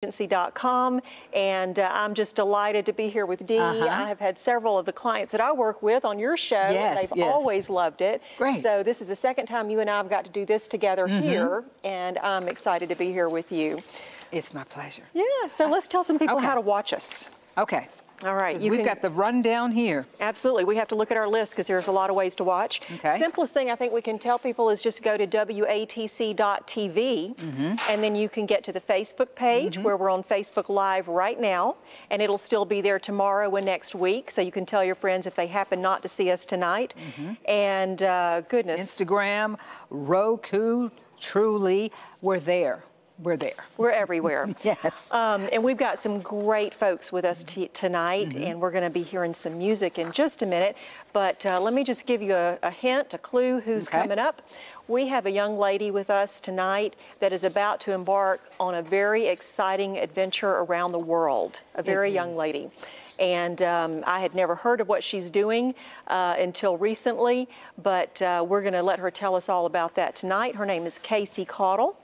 Agency.com, and I'm just delighted to be here with Dee. I have had several of the clients that I work with on your show, and they've always loved it. Great. So this is the second time you and I have got to do this together here, and I'm excited to be here with you. It's my pleasure. Yeah, so let's tell some people how to watch us. Okay. All right. We've got the rundown here. Absolutely. We have to look at our list because there's a lot of ways to watch. Okay. Simplest thing I think we can tell people is just go to WATC.tv, and then you can get to the Facebook page where we're on Facebook Live right now, and it'll still be there tomorrow and next week, so you can tell your friends if they happen not to see us tonight. And goodness. Instagram, Roku, Truly, we're there. We're there. We're everywhere. Yes. And we've got some great folks with us tonight, and we're going to be hearing some music in just a minute. But let me just give you a hint, a clue who's coming up. We have a young lady with us tonight that is about to embark on a very exciting adventure around the world, a very young lady. And I had never heard of what she's doing until recently, but we're going to let her tell us all about that tonight. Her name is Kacie Caudle,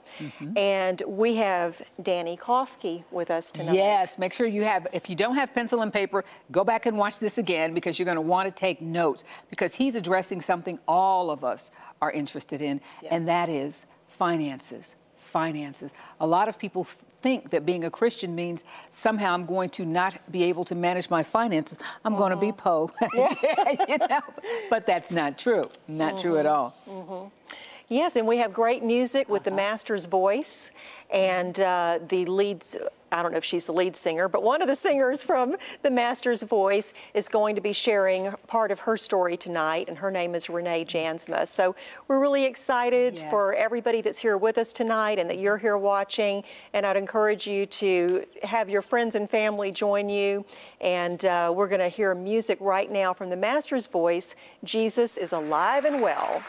and we have Danny Kofke with us tonight. Yes, make sure you have, if you don't have pencil and paper, go back and watch this again because you're going to want to take notes because he's addressing something all of us are interested in, and that is finances. Finances. A lot of people think that being a Christian means somehow I'm going to not be able to manage my finances. I'm going to be po. You know? But that's not true. Not true at all. Yes, and we have great music with the Master's voice, and the leads, I don't know if she's the lead singer, but one of the singers from the Master's voice is going to be sharing part of her story tonight, and her name is Renee Jansma. So we're really excited for everybody that's here with us tonight and that you're here watching, and I'd encourage you to have your friends and family join you, and we're going to hear music right now from the Master's voice. Jesus is alive and well.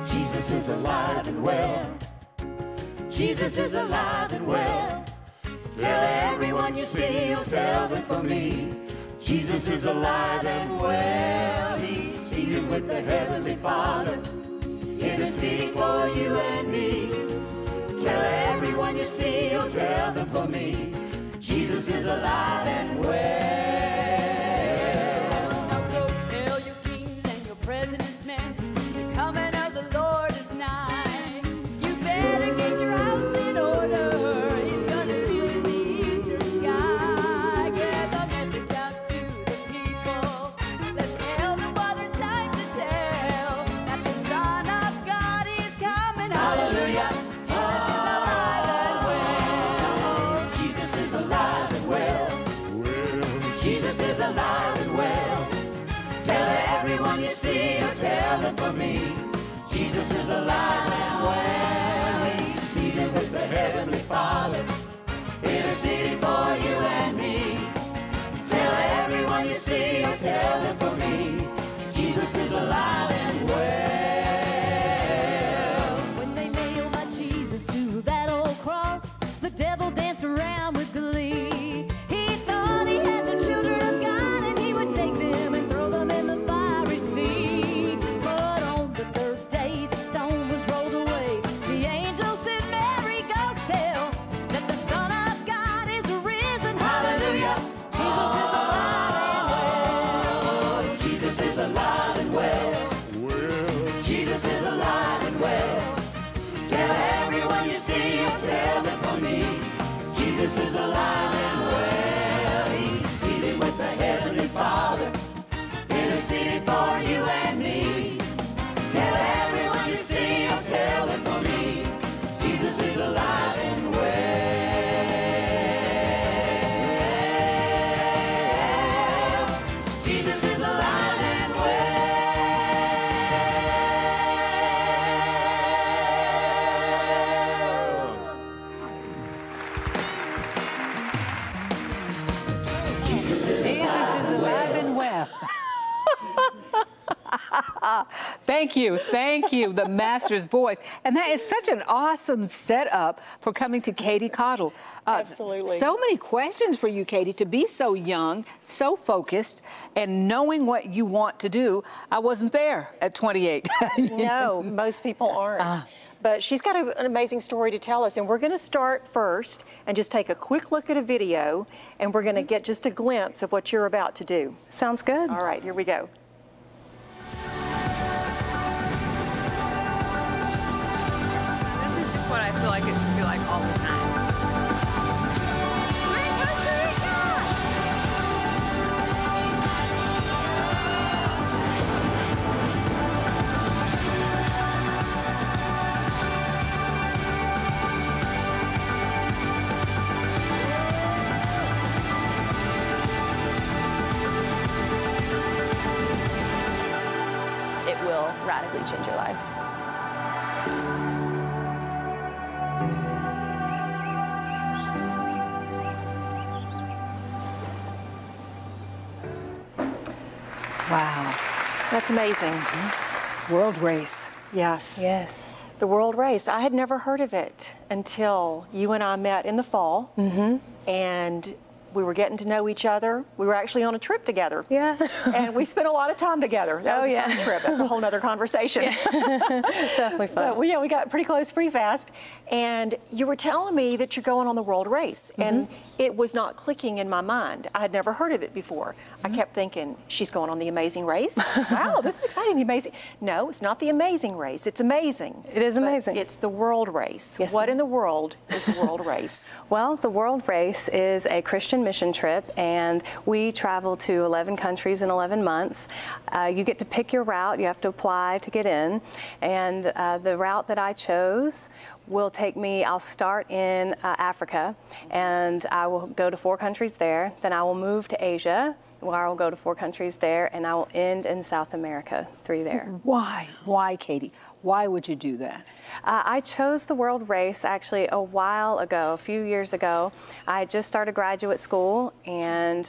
Jesus is alive and well. Jesus is alive and well. Tell everyone you see, oh, tell them for me. Jesus is alive and well. He's seated with the Heavenly Father, interceding for you and me. Tell everyone you see, oh, tell them for me. Jesus is alive and well. Now go tell your kings and your presidents, men, the coming of the Lord is nigh. You better get your house in order. He's gonna split the eastern sky. Get the message out to the people. Let's tell them what there's time to tell. That the Son of God is coming. Hallelujah. Jesus is alive and well. Jesus is alive and well. Tell everyone you see, or tell them for me. Jesus is alive and well. He's seated with the Heavenly Father, interceding for you and me. Tell everyone you see, or tell them for me. Jesus is alive and well. When they nailed my Jesus to that old cross, the devil danced around with glee. He thought he had the children of God and he would take them and throw them in the fiery sea. But on the third day the stone was rolled away. The angel said, Mary, go tell that the Son of God is risen. Hallelujah. Jesus is alive and well. Jesus is alive and well. Tell everyone you see, or tell them for me. Jesus is alive and well. He's seated with the Heavenly Father, interceding for you and me. Tell everyone you see, or tell them for me. Jesus is alive and well. Jesus is alive and Jesus is alive and well. Thank you, the master's voice. And that is such an awesome setup for coming to Katie Caudle. Absolutely. So many questions for you, Katie, to be so young, so focused, and knowing what you want to do. I wasn't there at 28. No, most people aren't. But she's got an amazing story to tell us, and we're going to start first and just take a quick look at a video, and we're going to get just a glimpse of what you're about to do. Sounds good. All right, here we go. This is just what I feel like it should be like all the time. It will radically change your life. Wow. That's amazing. World race. Yes. Yes. The world race. I had never heard of it until you and I met in the fall. And we were getting to know each other. We were actually on a trip together. Yeah. And we spent a lot of time together. That was a fun trip. That's a whole nother conversation. Definitely fun. But we got pretty close pretty fast. And you were telling me that you're going on the world race. And it was not clicking in my mind. I had never heard of it before. I kept thinking, she's going on the Amazing Race? Wow, this is exciting, the Amazing. No, it's not the Amazing Race. It's amazing. It is amazing. It's the world race. Yes, What ma'am. in the world is the world race? Well, the World Race is a Christian mission trip, and we travel to 11 countries in 11 months. You get to pick your route. You have to apply to get in. And the route that I chose will take me, I'll start in Africa, and I will go to 4 countries there. Then I will move to Asia, where I will go to 4 countries there, and I will end in South America, 3 there. Why? Why, Katie? Why would you do that? I chose the world race actually a while ago, a few years ago. I had just started graduate school, and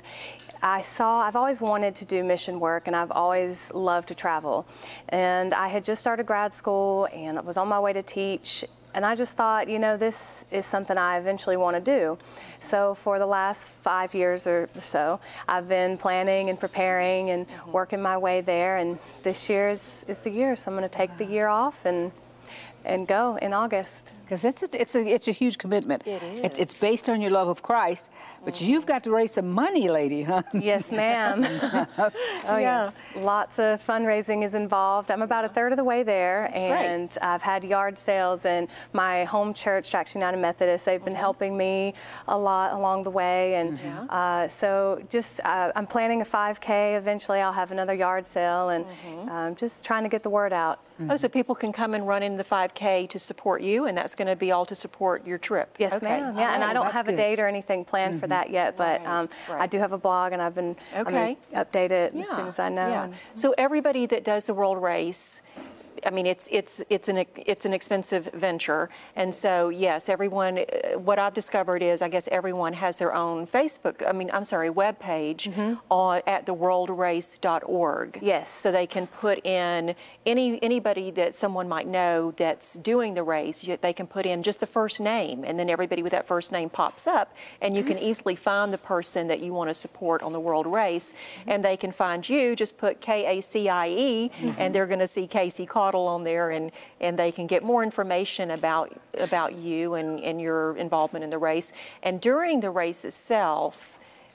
I've always wanted to do mission work, and I've always loved to travel. And I had just started grad school, and I was on my way to teach. And I just thought, you know, this is something I eventually want to do. So for the last 5 years or so, I've been planning and preparing and working my way there. And this year is the year, so I'm going to take the year off and go in August. Because it's a huge commitment. It is. It's based on your love of Christ, but you've got to raise some money, lady, huh? Yes, ma'am. Oh, yes. Lots of fundraising is involved. I'm about a third of the way there, and I've had yard sales, and my home church, Traction United Methodist, they've been helping me a lot along the way. And so just, I'm planning a 5K. Eventually, I'll have another yard sale, and just trying to get the word out. Oh, so people can come and run in the 5K to support you, and that's going to be all to support your trip. Yes, ma'am. Yeah, and I don't have a date or anything planned for that yet, but I do have a blog, and I'm going to update it as soon as I know. Yeah. So everybody that does the world race, I mean, it's an expensive venture, and so yes, everyone. What I've discovered is, I guess everyone has their own web page on at theworldrace.org. Yes. So they can put in anybody that someone might know that's doing the race. They can put in just the first name, and then everybody with that first name pops up, and you can easily find the person that you want to support on the world race, and they can find you. Just put Kacie, and they're going to see Kacie Caudle on there, and they can get more information about you and your involvement in the race. And during the race itself,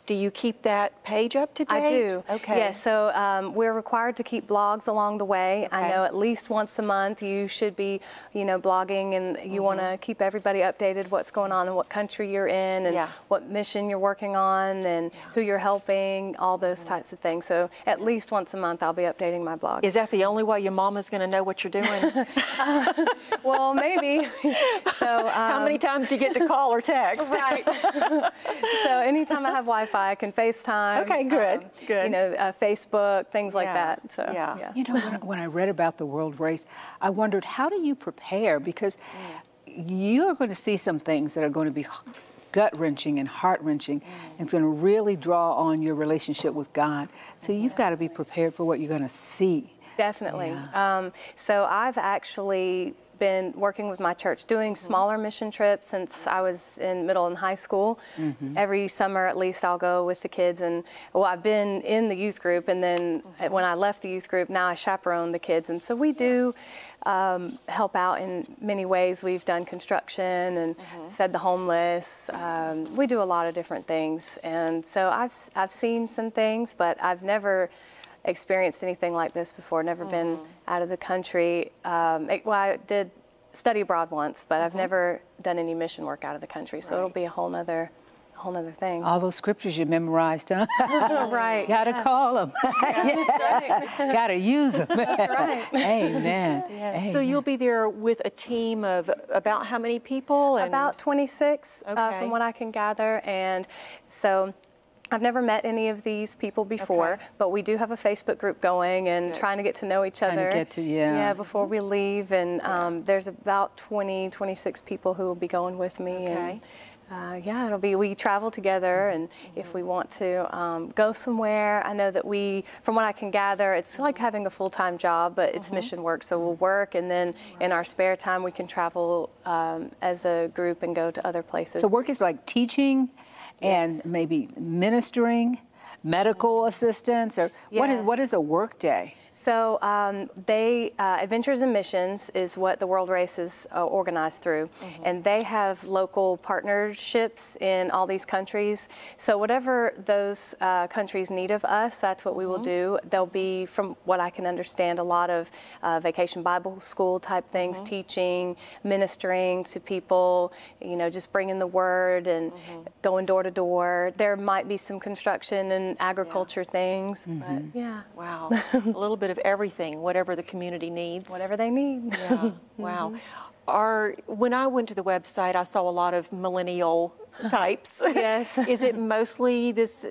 do you keep that page up to date? I do. Okay. Yes, so we're required to keep blogs along the way. I know at least once a month you should be, blogging, and you want to keep everybody updated what's going on in what country you're in, and what mission you're working on, and who you're helping, all those types of things. So at least once a month I'll be updating my blog. Is that the only way your mama's going to know what you're doing? Well, maybe. So how many times do you get to call or text? Right. So anytime I have Wi-Fi, I can FaceTime. Okay, good, good. Facebook, things like that. So, When I read about the world race, I wondered, how do you prepare? Because you are going to see some things that are going to be gut-wrenching and heart-wrenching. And it's going to really draw on your relationship with God. So you've got to be prepared for what you're going to see. Definitely. Yeah. So I've actually been working with my church doing smaller mission trips since I was in middle and high school. Every summer at least I'll go with the kids, and well, I've been in the youth group, and then when I left the youth group, now I chaperone the kids, and so we do help out in many ways. We've done construction and fed the homeless. We do a lot of different things, and so I've seen some things, but I've never experienced anything like this before, never been out of the country. Well, I did study abroad once, but I've never done any mission work out of the country, so it'll be a whole nother thing. All those scriptures you memorized, huh? Right. Gotta call them. Gotta use them. That's right. Amen. Yes. So you'll be there with a team of about how many people? And About 26 from what I can gather, and so I've never met any of these people before, but we do have a Facebook group going and trying to get to know each other. Yeah, before we leave, and there's about 26 people who will be going with me. And, yeah, it'll be, we travel together, and if we want to go somewhere, I know that from what I can gather, it's like having a full-time job, but it's mission work, so we'll work, and then in our spare time, we can travel as a group and go to other places. So work is like teaching and maybe ministering, medical assistance, or what is a work day? So Adventures in Missions is what the World Race is organized through, and they have local partnerships in all these countries. So whatever those countries need of us, that's what we will do. There'll be, from what I can understand, a lot of vacation Bible school type things, teaching, ministering to people, you know, just bringing the word and going door to door. There might be some construction and agriculture things, but yeah. Wow, a little bit of everything, whatever the community needs. Whatever they need. Yeah, wow. When I went to the website, I saw a lot of millennial types. Yes. Is it mostly this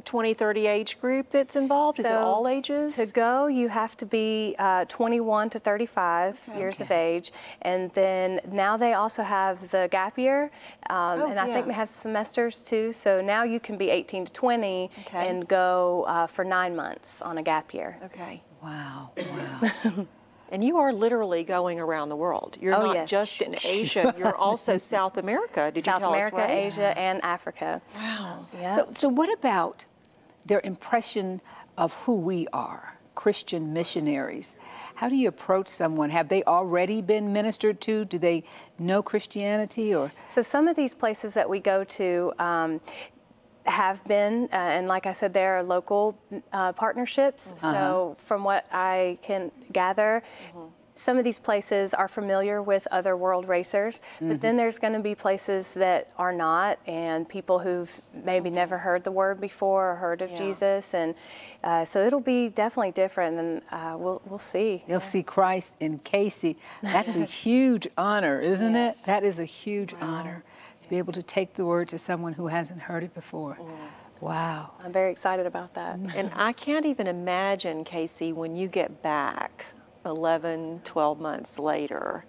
20, 30 age group that's involved? Is it all ages? To go, you have to be 21 to 35 years of age. And then now they also have the gap year. And I think they have semesters too. So now you can be 18 to 20 and go for 9 months on a gap year. Okay. Wow, wow. And you are literally going around the world. You're not just in Asia. You're also South America. Did you tell us, right? South America, Asia, and Africa. Wow. Yeah. So what about their impression of who we are, Christian missionaries? How do you approach someone? Have they already been ministered to? Do they know Christianity? Or so some of these places that we go to have been, and like I said, there are local partnerships. So from what I can gather, some of these places are familiar with other world racers, but then there's going to be places that are not, and people who've maybe never heard the word before or heard of Jesus, and so it'll be definitely different, and we'll see. You'll see Christ in Kacie. That's a huge honor, isn't it? That is a huge honor. To be able to take the word to someone who hasn't heard it before. Wow. I'm very excited about that. And I can't even imagine, Kacie, when you get back 11, 12 months later.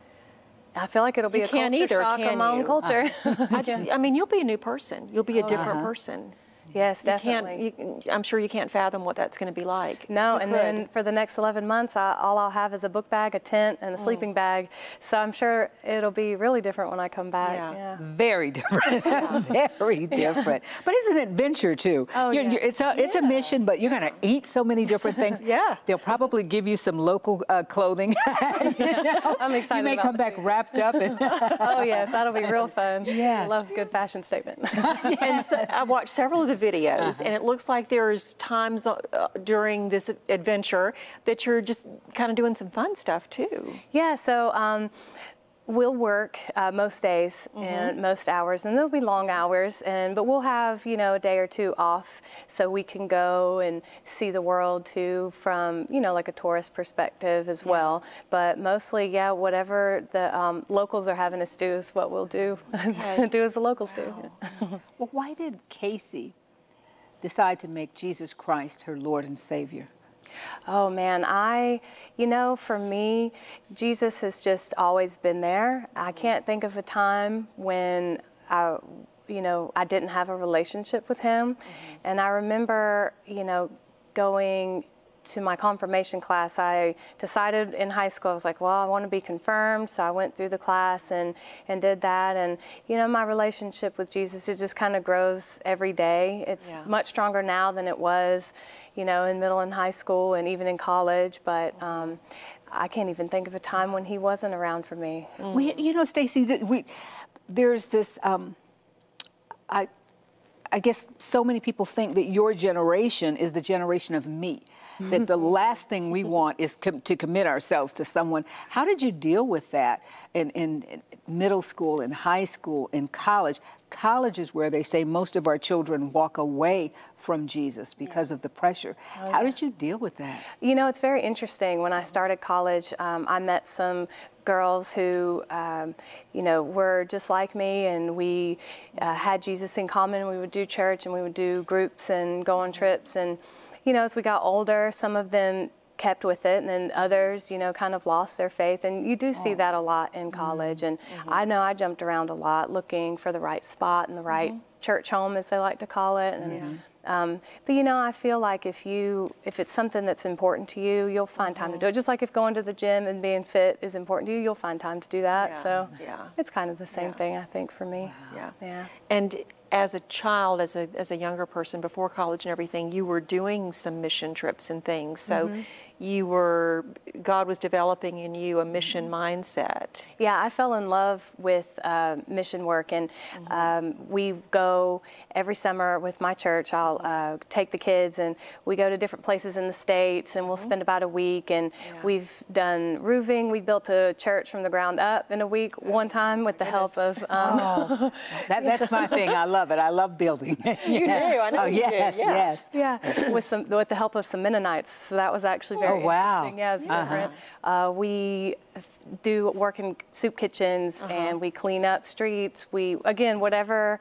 I feel like it'll be a culture shock on my own culture. I mean, you'll be a new person. You'll be a different person. Yes, definitely. I'm sure you can't fathom what that's going to be like. No, and then for the next 11 months, all I'll have is a book bag, a tent, and a sleeping bag. So I'm sure it'll be really different when I come back. Yeah. Very different. Very different. But it's an adventure too. Oh, It's a mission, but you're going to eat so many different things. They'll probably give you some local clothing. I'm excited. You may come back wrapped up. Oh yes, that'll be real fun. Yeah. I love a good fashion statement. And so I watched several of the videos, and it looks like there's times during this adventure that you're just kind of doing some fun stuff too. Yeah, so we'll work most days and most hours, and there'll be long hours, but we'll have, you know, a day or two off so we can go and see the world too from, you know, like a tourist perspective as well. But mostly, whatever the locals are having us do is what we'll do, do as the locals do. Well, why did Kacie decide to make Jesus Christ her Lord and Savior? Oh man, you know, for me, Jesus has just always been there. I can't think of a time when you know, I didn't have a relationship with him. And I remember, you know, going to my confirmation class. I decided in high school, I was like, well, I want to be confirmed. So I went through the class and did that. And, you know, my relationship with Jesus, it just kind of grows every day. It's much stronger now than it was, you know, in middle and high school and even in college. But I can't even think of a time when he wasn't around for me. You know, Stacy, there's this, I guess so many people think that your generation is the generation of me. That the last thing we want is to commit ourselves to someone. How did you deal with that in middle school, in high school, in college? College is where they say most of our children walk away from Jesus because of the pressure. How did you deal with that? You know, it's very interesting. When I started college, I met some girls who, you know, were just like me, and we had Jesus in common. We would do church, and we would do groups and go on trips. And you know, as we got older, some of them kept with it, and then others, you know, kind of lost their faith. And you do see that a lot in college. And I know I jumped around a lot looking for the right spot and the right church home, as they like to call it. And, but you know, I feel like if it's something that's important to you, you'll find time to do it. Just like if going to the gym and being fit is important to you, you'll find time to do that. So it's kind of the same thing, I think, for me. And as a child, as a younger person before college and everything, you were doing some mission trips and things. So God was developing in you a mission mindset. Yeah, I fell in love with mission work, and we go every summer with my church. I'll take the kids, and we go to different places in the States, and we'll spend about a week. And we've done roofing. We built a church from the ground up in a week one time with the help of... That's my thing. I love it. I love building. You do. I know you do. Yeah, with the help of some Mennonites. So that was actually very interesting. Yeah, it's different. We do work in soup kitchens, and we clean up streets. We, again, whatever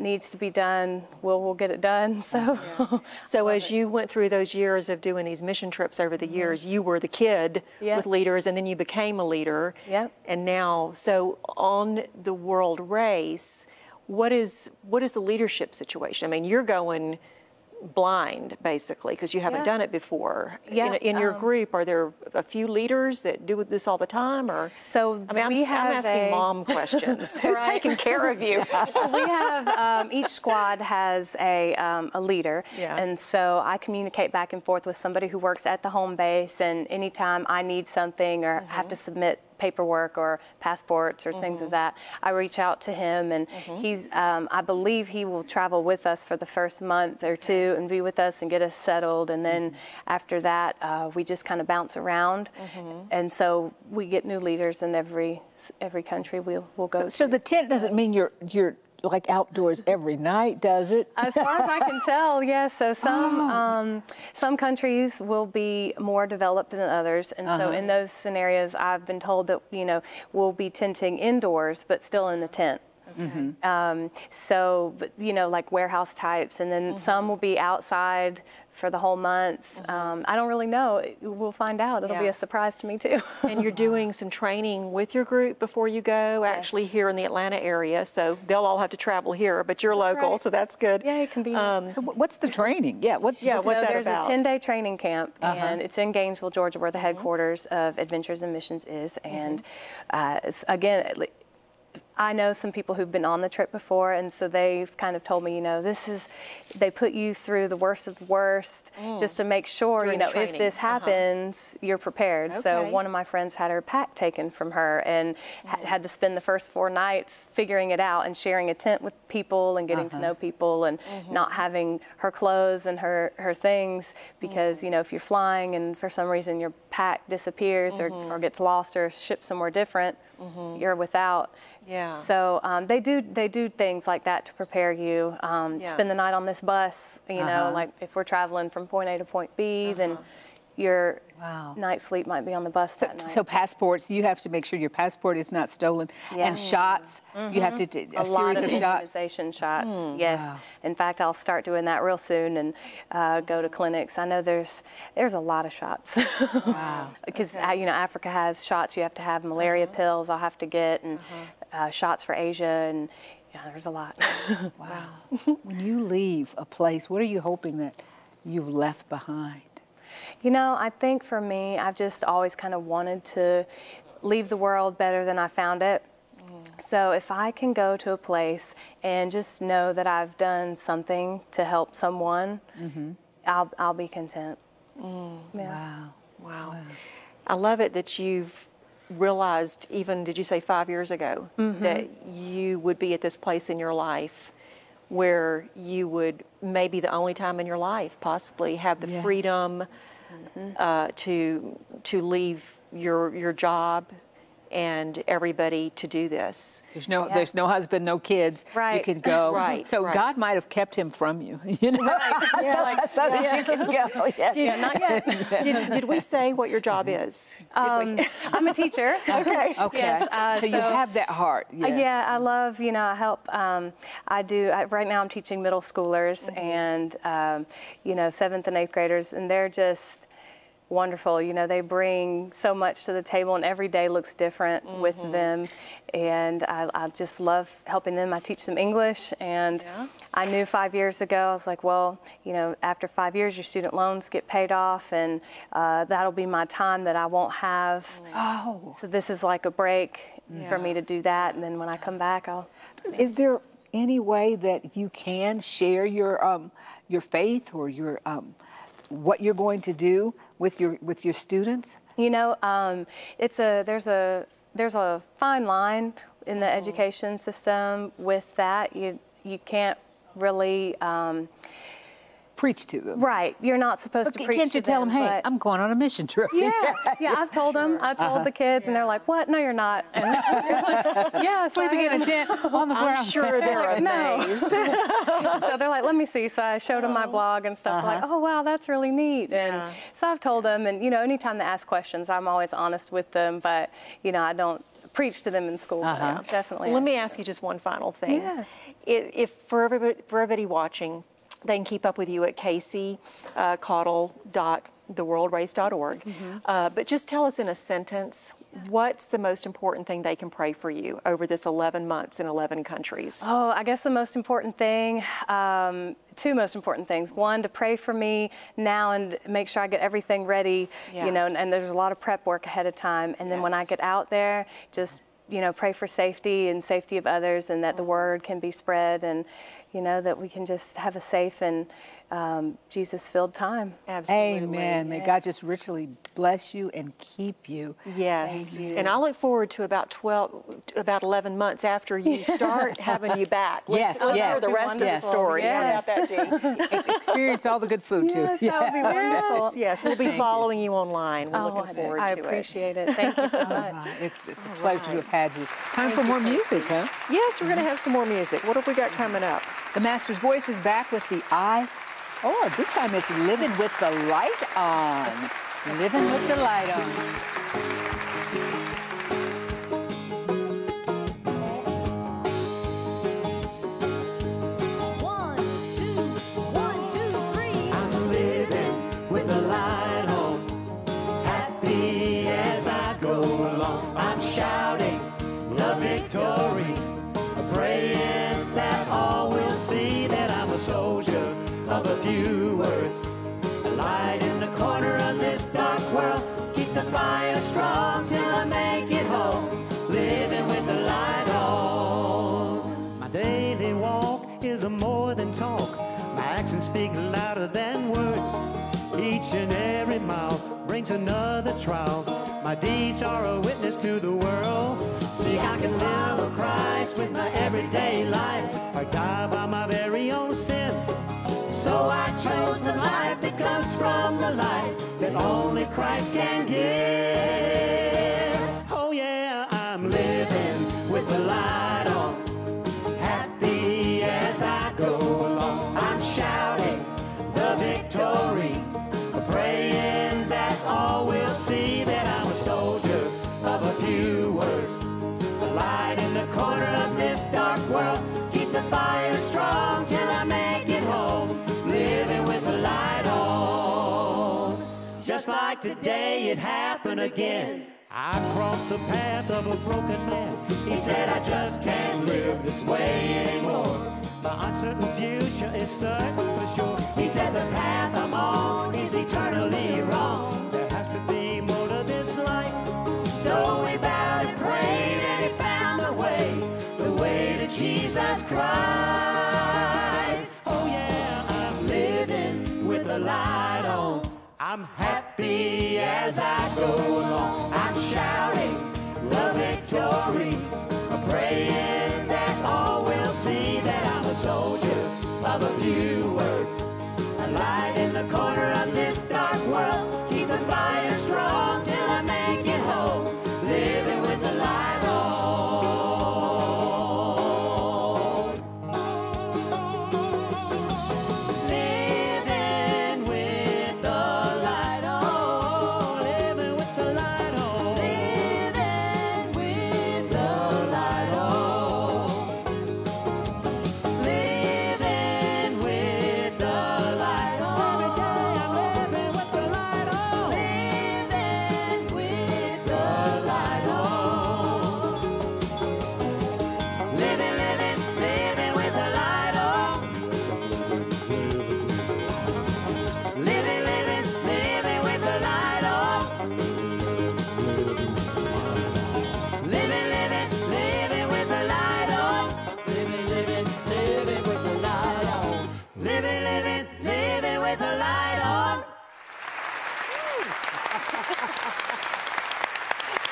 needs to be done, we'll get it done. So, so as you went through those years of doing these mission trips over the years, you were the kid with leaders, and then you became a leader. And now, so on the world race, what is the leadership situation? I mean, you're going blind, basically, because you haven't done it before. In your group, are there a few leaders that do this all the time, or? So I mean, I'm asking mom questions. Who's taking care of you? We have each squad has a leader, and so I communicate back and forth with somebody who works at the home base. And anytime I need something or have to submit paperwork or passports or things of that, I reach out to him, and he's I believe he will travel with us for the first month or two and be with us and get us settled, and then after that we just kind of bounce around, and so we get new leaders in every country we'll go to. So the tent doesn't mean you're like outdoors every night, does it? As far as I can tell, yes. So some countries will be more developed than others, and so in those scenarios, I've been told that, you know, we'll be tenting indoors, but still in the tent. So, but, you know, like warehouse types, and then some will be outside for the whole month. I don't really know. We'll find out. It'll be a surprise to me too. And you're doing some training with your group before you go, actually here in the Atlanta area. So they'll all have to travel here, but you're local, so that's good. Yeah, it can be. So what's the training? What's that there's about? a 10-day training camp, and it's in Gainesville, Georgia, where the headquarters of Adventures in Missions is. And again, I know some people who've been on the trip before, and so they've kind of told me, you know, they put you through the worst of the worst just to make sure, you know, if this happens, you're prepared. So one of my friends had her pack taken from her and had to spend the first 4 nights figuring it out and sharing a tent with people and getting to know people, and not having her clothes and her things, because, you know, if you're flying and for some reason your pack disappears or gets lost or shipped somewhere different, you're without. So they do things like that to prepare you. Spend the night on this bus, you know, like if we're traveling from point A to point B, then your night's sleep might be on the bus that night. So passports, you have to make sure your passport is not stolen. And shots, you have to do a series of shots. Immunization shots, yes. In fact, I'll start doing that real soon and go to clinics. I know there's a lot of shots. Because you know, Africa has shots. You have to have malaria pills I'll have to get, and shots for Asia, and Yeah, there's a lot. Wow. When you leave a place, what are you hoping that you've left behind? You know, I think for me, I've just always kind of wanted to leave the world better than I found it. So if I can go to a place and just know that I've done something to help someone, I'll be content. Yeah. Wow. I love it that you've realized, even, did you say 5 years ago, that you would be at this place in your life where you would, maybe the only time in your life, possibly have the freedom to leave your job and everybody to do this. There's no husband, no kids. Right. You can go. Right. So God might have kept him from you. You know, so that you can go. Yes. Not yet. Did we say what your job is? I'm a teacher. Okay. Okay. Yes, so you have that heart. Yes. Yeah, I love, you know, I help, right now I'm teaching middle schoolers and, you know, 7th and 8th graders, and they're just wonderful. You know, they bring so much to the table, and every day looks different with them, and I just love helping them. I teach them English, and I knew 5 years ago, I was like, well, you know, after 5 years your student loans get paid off, and that'll be my time that I won't have. So this is like a break for me to do that, and then when I come back, I'll... Is there any way that you can share your faith or your what you're going to do with your students? You know, there's a fine line in the education system with that. You can't really preach to them. Right. You're not supposed to preach to them. Can't you tell them, hey, I'm going on a mission trip? Yeah. I've told them. I told the kids, and they're like, what? No, you're not. And yeah, sleeping in a tent on the ground. I'm sure they're amazed. So they're like, let me see. So I showed them my blog and stuff. Like, oh wow, that's really neat. And so I've told them, and you know, anytime they ask questions, I'm always honest with them. But you know, I don't preach to them in school. Definitely. Let me ask you just one final thing. Yes. If for everybody watching, they can keep up with you at Kacie, Caudle.theworldrace.org. But just tell us in a sentence, what's the most important thing they can pray for you over this 11 months in 11 countries? Oh, I guess the most important thing, two most important things. One, to pray for me now and make sure I get everything ready, you know, and there's a lot of prep work ahead of time. And then when I get out there, just, you know, pray for safety and safety of others, and that the word can be spread, and, you know, that we can just have a safe and Jesus-filled time. Absolutely. Amen. May God just richly bless you and keep you. Yes. And I look forward to about 11 months after you start having you back. Let's hear the rest of the story. How about that, Dee? Experience all the good food, too. Yes, that would be wonderful. Yes, we'll be following you online. We're looking forward to it. I appreciate it. Thank you so much. It's a pleasure to have had you. Time for more music, huh? Yes, we're going to have some more music. What have we got coming up? The Master's Voice is back with the this time it's Living with the Light On. Living with the Light On. 1, 2, 1, 2, 3. I'm living with the light on, happy as I go along. I'm shouting the victory, praying that all will see that I'm a soldier of a few words, a light in the corner of this dark world. Keep the fire strong till I make it home, living with the light on. My daily walk is a more than talk, my actions speak louder than words. Each and every mile brings another trial, my deeds are a witness to the world. See, I can live with Christ with my everyday life, or die by my very own sin. So I chose the life that comes from the light that only Christ can give. Oh yeah, I'm living with the light on, happy as I go along. I'm shouting the victory, praying that all will see that I'm a soldier of a few words, a light in the corner of this dark world. Keep the fire strong till I make it home, living with the light on. Just like today it happened again, I crossed the path of a broken man. He said, I just can't live this way anymore. The uncertain future is certain for sure. He said, the path I'm on is eternally wrong. There has to be more to this life. So we bowed and prayed, and he found the way to Jesus Christ. Oh yeah, I'm living with the light on. I'm happy as I go along. I'm shouting the victory. I'm praying that all will see that I'm a soldier of a few words. A light in the corner of this dark world. Keep the fire strong till I make it home. Living with the light on. Living with the light on. Living with the light on. Living with the light on. Living with the light on. Every day I'm living with the light on. Living with the light on. Living, living, living with the light on. Living, living, living with the light on. Living, living, living with the light on. Living, living, living with the light on. Living, living, living with the light on.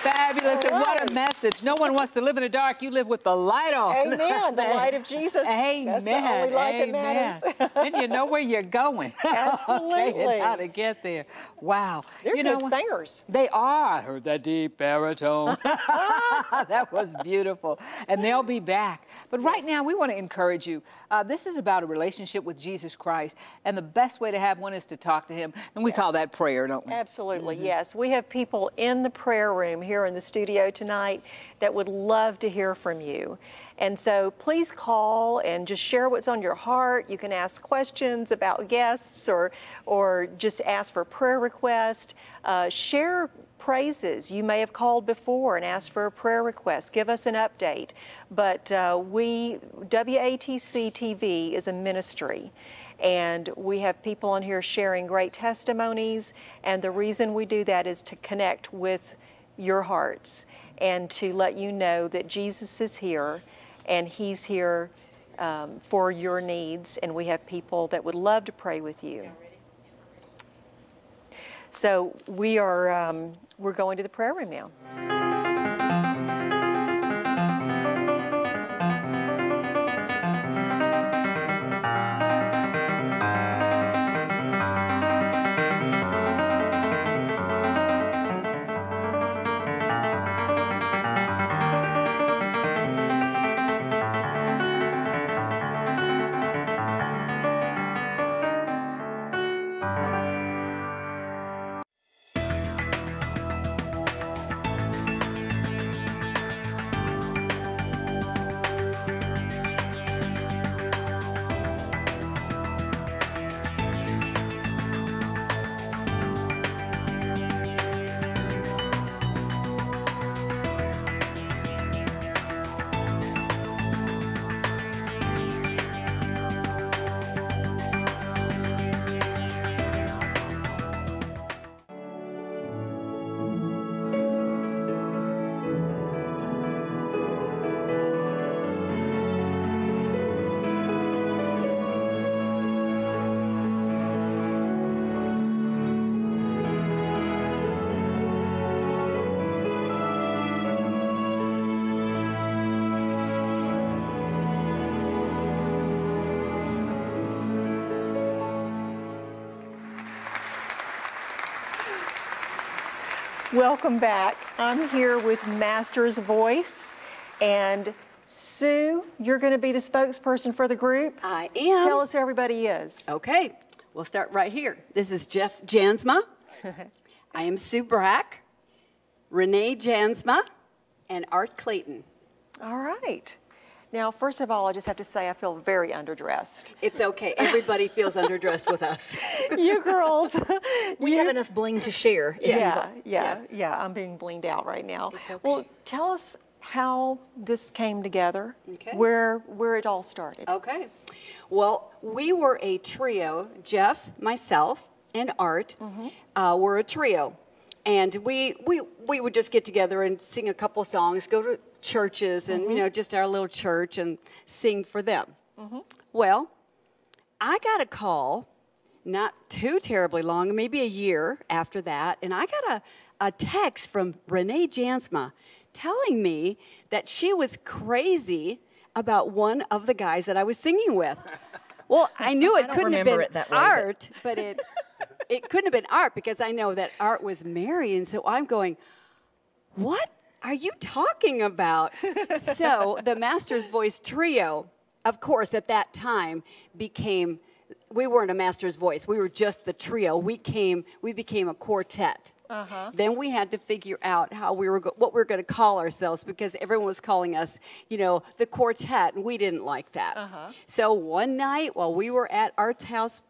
Fabulous, and what a message. No one wants to live in the dark. You live with the light on. Amen. The light of Jesus. Amen. That's the only light that matters. Then you know where you're going. Absolutely. Okay, and how to get there. Wow. They're you good know, singers. They are. I heard that deep baritone. That was beautiful. And they'll be back. But right now, we want to encourage you. This is about a relationship with Jesus Christ. And the best way to have one is to talk to him. And we call that prayer, don't we? Absolutely, yes. We have people in the prayer room here in the studio tonight that would love to hear from you. And so please call and just share what's on your heart. You can ask questions about guests or just ask for prayer requests. Share praises. You may have called before and asked for a prayer request. Give us an update. But WATC TV is a ministry. And we have people on here sharing great testimonies. And the reason we do that is to connect with your hearts and to let you know that Jesus is here and he's here for your needs. And we have people that would love to pray with you. So we're going to the prayer room now. Welcome back. I'm here with Master's Voice, and Sue, you're going to be the spokesperson for the group. I am. Tell us who everybody is. Okay, we'll start right here. This is Jansma. I am Sue Brack, Renee Jansma, and Art Clayton. All right. Now, first of all, I just have to say I feel very underdressed. It's okay. Everybody feels underdressed with us. You girls. We have enough bling to share. Yeah, I'm being blinged out right now. It's okay. Well, tell us how this came together, Okay. where it all started. Okay. Well, we were a trio. Jeff, myself, and Art were a trio. And we would just get together and sing a couple songs, go to churches and, you know, just our little church and sing for them. Well, I got a call not too terribly long, maybe a year after that, and I got a text from Renee Jansma telling me that she was crazy about one of the guys that I was singing with. Well, I knew it couldn't have been Art, but it couldn't have been Art because I know that Art was married, and so I'm going, what are you talking about? So the Master's Voice Trio, of course, at that time became, we weren't a Master's Voice. We were just the trio. We became a quartet. Then we had to figure out how what we were going to call ourselves because everyone was calling us, you know, the quartet, and we didn't like that. So one night while we were at Art's house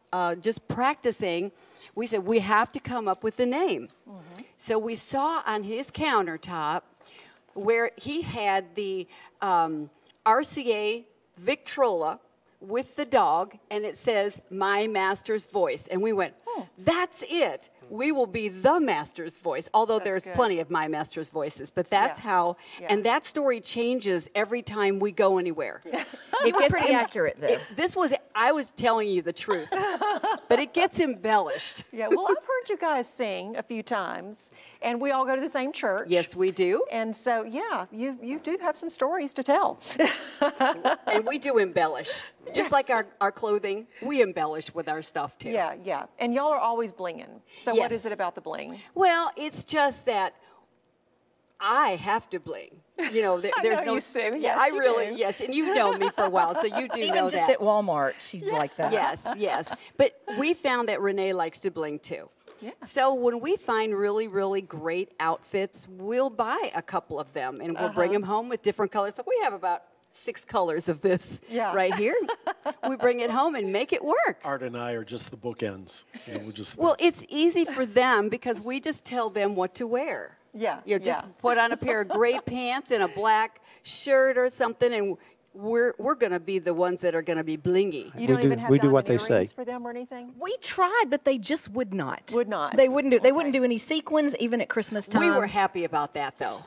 just practicing, we said, we have to come up with a name. So we saw on his countertop where he had the RCA Victrola with the dog, and it says, My Master's Voice. And we went, that's it. We will be the Master's Voice, although there's plenty of My Master's Voices. But that's how, and that story changes every time we go anywhere. It gets pretty accurate, though. I was telling you the truth, but it gets embellished. Yeah, well, I've heard you guys sing a few times, and we all go to the same church. Yes, we do. And so, yeah, you do have some stories to tell. And we do embellish. Just like our clothing, we embellish with our stuff, too. Yeah, yeah. And y'all are always blinging. So what is it about the bling? Well, it's just that I have to bling. You know, there's no. You, Sue. Yeah, Yes, I you really, do. yes, and you've known me for a while, so you do know that. Even just at Walmart, she's like that. Yes, yes. But we found that Renee likes to bling too. Yeah. So when we find really, really great outfits, we'll buy a couple of them and we'll bring them home with different colors. So we have about 6 colors of this right here. We bring it home and make it work. Art and I are just the bookends. You know, we're just Well, it's easy for them because we just tell them what to wear. Yeah. You know, just put on a pair of gray pants and a black shirt or something, and we're going to be the ones that are going to be blingy. You don't even have we do what diamond they say. earrings for them or anything? We tried, but they just would not. Would not. They wouldn't do. They wouldn't do any sequins even at Christmas time. We were happy about that, though.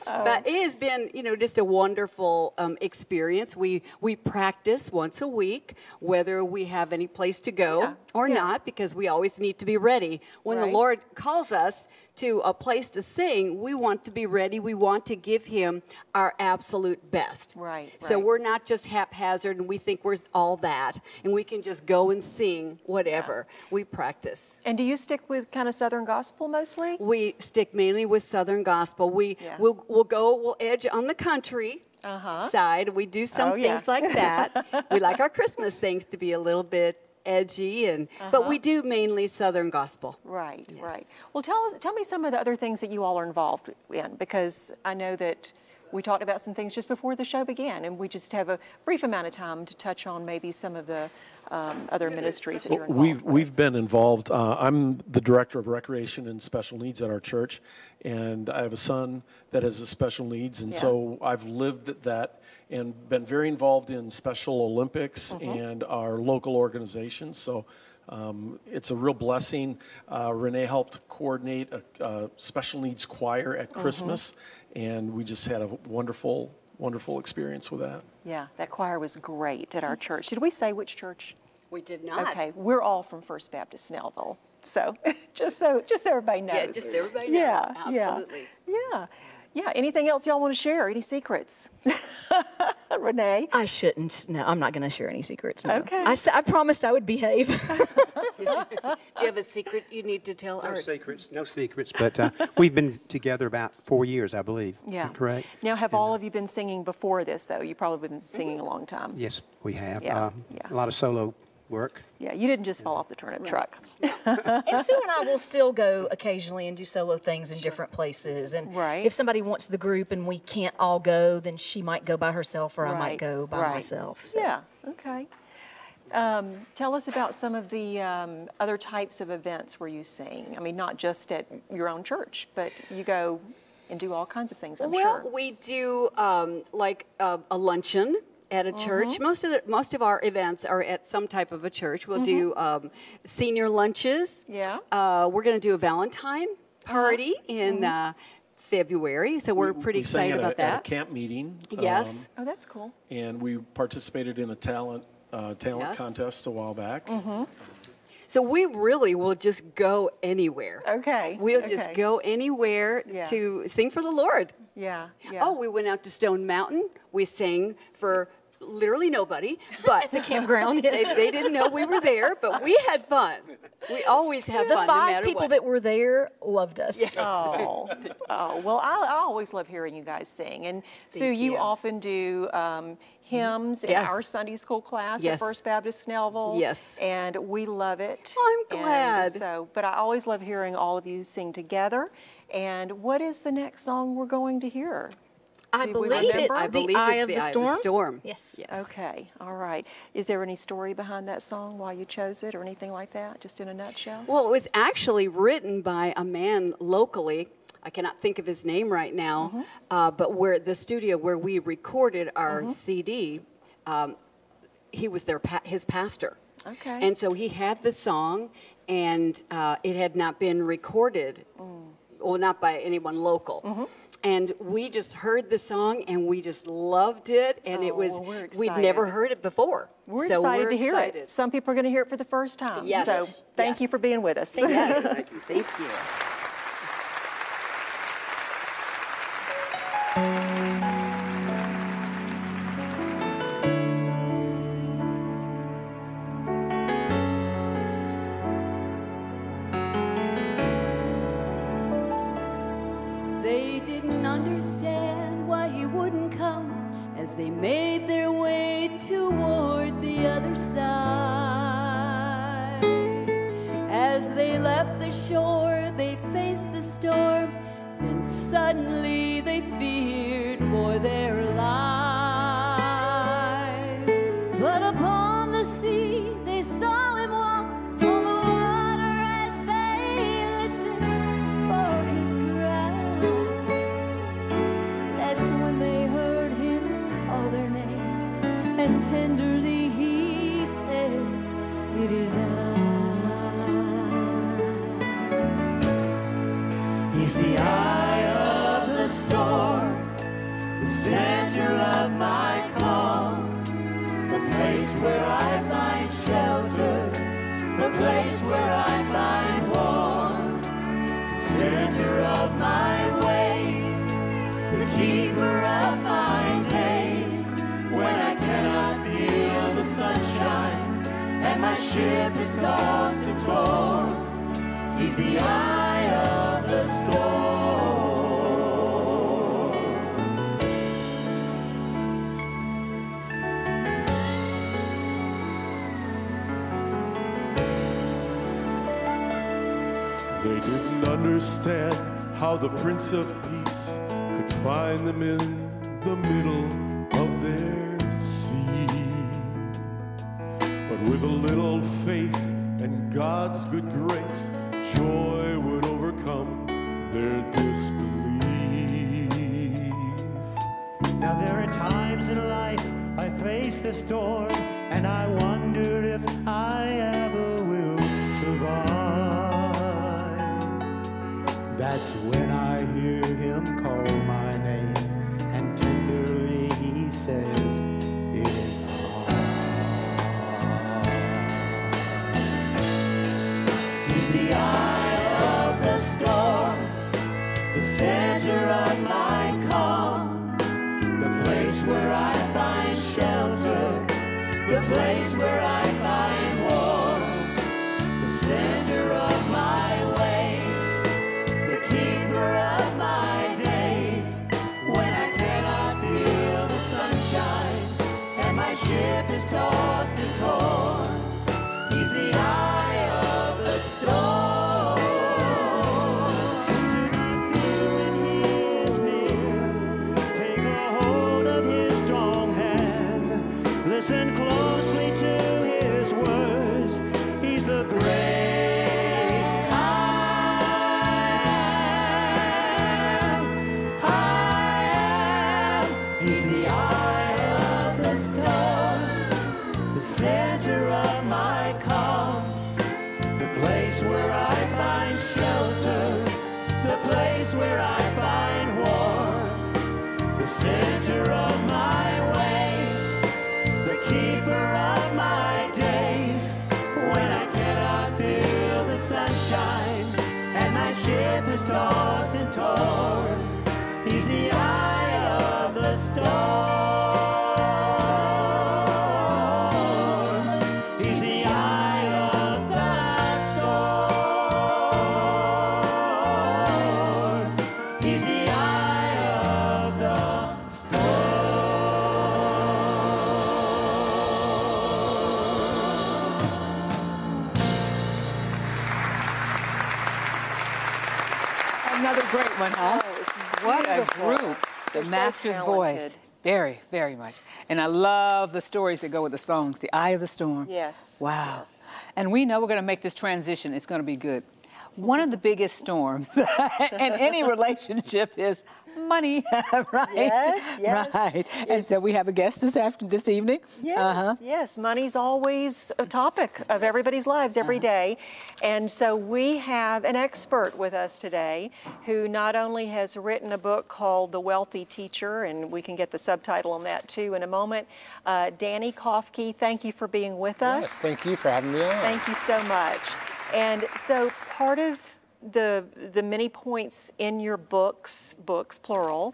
But it has been, you know, just a wonderful experience. We practice once a week, whether we have any place to go or not, because we always need to be ready. When the Lord calls us to a place to sing, we want to be ready. We want to give Him our absolute best. Right. So we're not just haphazard and we think we're all that, and we can just go and sing whatever. We practice. And do you stick with kind of Southern gospel mostly? We stick mainly with Southern gospel. We'll edge on the country side. We do some things like that. We like our Christmas things to be a little bit edgy, and but we do mainly Southern gospel. Right, Yes. right. Well, tell me some of the other things that you all are involved in, because I know that we talked about some things just before the show began, and we just have a brief amount of time to touch on maybe some of the other ministries that you're involved with. We've been involved. I'm the director of recreation and special needs at our church, and I have a son that has a special needs, and so I've lived at that and been very involved in Special Olympics and our local organizations. So it's a real blessing. Renee helped coordinate a special needs choir at Christmas, and we just had a wonderful experience with that. Yeah, that choir was great at our church. Did we say which church? We did not. Okay, we're all from First Baptist Snellville. So just so everybody knows. Yeah, just so everybody knows. Absolutely. Yeah. Anything else y'all want to share? Any secrets? Renee? I shouldn't. No, I'm not going to share any secrets. No. Okay. I promised I would behave. Do you have a secret you need to tell No Art? secrets, no secrets. But we've been together about 4 years, I believe. Yeah. Correct? Now, have all of you been singing before this, though? You've probably been singing a long time. Yes, we have. Yeah, A lot of solo work. Yeah, you didn't just fall off the turnip truck. And Sue and I will still go occasionally and do solo things in different places. And Right. if somebody wants the group and we can't all go, then she might go by herself or I might go by myself. So. Yeah, okay. Tell us about some of the other types of events where you sing. I mean, not just at your own church, but you go and do all kinds of things, I'm sure. Well, we do like a luncheon at a church. Most of our events are at some type of a church. We'll do senior lunches. Yeah. We're going to do a Valentine party in February, so we're pretty excited sang about at that. a camp meeting. Yes. Oh, that's cool. And we participated in a talent contest a while back. So we really will just go anywhere. Okay. We'll just go anywhere to sing for the Lord. Yeah, yeah. Oh, we went out to Stone Mountain. We sang for literally nobody, but The campground. they didn't know we were there, but we had fun. We always have The fun, no 5 matter people what. that were there loved us. Oh, well, I always love hearing you guys sing. And Sue, you you. often do hymns in Yes. our Sunday school class at Yes. First Baptist Snellville. Yes. And we love it. Oh, I'm glad. And but I always love hearing all of you sing together. And what is the next song we're going to hear? I Do we believe remember? it's I the Eye of the Storm. Yes. Okay, all right. Is there any story behind that song, why you chose it, or anything like that, just in a nutshell? Well, it was actually written by a man locally. I cannot think of his name right now, but where the studio where we recorded our CD, he was his pastor. Okay. And so he had the song, and it had not been recorded, well, not by anyone local. And we just heard the song, and we just loved it, and it was, well, we're we'd never excited. heard it before. We're So excited we're to hear excited. it. Some people are going to hear it for the first time. Yes. So thank you for being with us. Yes. Thank you. They didn't understand why he wouldn't come as they made their way toward the other side. As they left the shore, they faced the storm, then suddenly they feared for their lives. But upon the sea, they saw him walk on the water as they listened for his cry. That's when they heard him call their names, and tenderly he said, "It is I." He's the eye of the storm, the center of my calm, the place where I find shelter, the place where I find warmth, the center of my ways, the keeper of my days, when I cannot feel the sunshine and my ship is tossed and torn. He's the eye of the storm. They didn't understand how the Prince of Peace could find them in the middle of their sea. But with a little faith and God's good grace, joy would overcome their disbelief. Now there are times in life I face the storm, and I wonder if I ever will survive. That's when I hear him call my name, and tenderly he says, "It is I." He's the eye of the storm, the center of my calm, the place where I find shelter, the place where I find warmth, the center of my ways, the keeper of my days, when I cannot feel the sunshine and my ship is tossed and torn. place where I find shelter, the place where I find warmth, the center of my ways, the keeper of my days. When I cannot feel the sunshine and my ship is tossed and torn, he's the eye of the storm. He's the eye of the storm. He's the eye of the Another great one, huh? What a group. The so master's talented. voice. Very, very much. And I love the stories that go with the songs. The Eye of the Storm. Yes. Wow. Yes. And we know we're going to make this transition. It's going to be good. One of the biggest storms in any relationship is money, right? Yes, yes. Right. And so we have a guest this evening. Yes, yes. Money's always a topic of everybody's lives every day. And so we have an expert with us today who not only has written a book called The Wealthy Teacher, and we can get the subtitle on that too in a moment. Danny Kofke, thank you for being with us. Yes, thank you for having me on. Thank you so much. And so part of the many points in your books plural,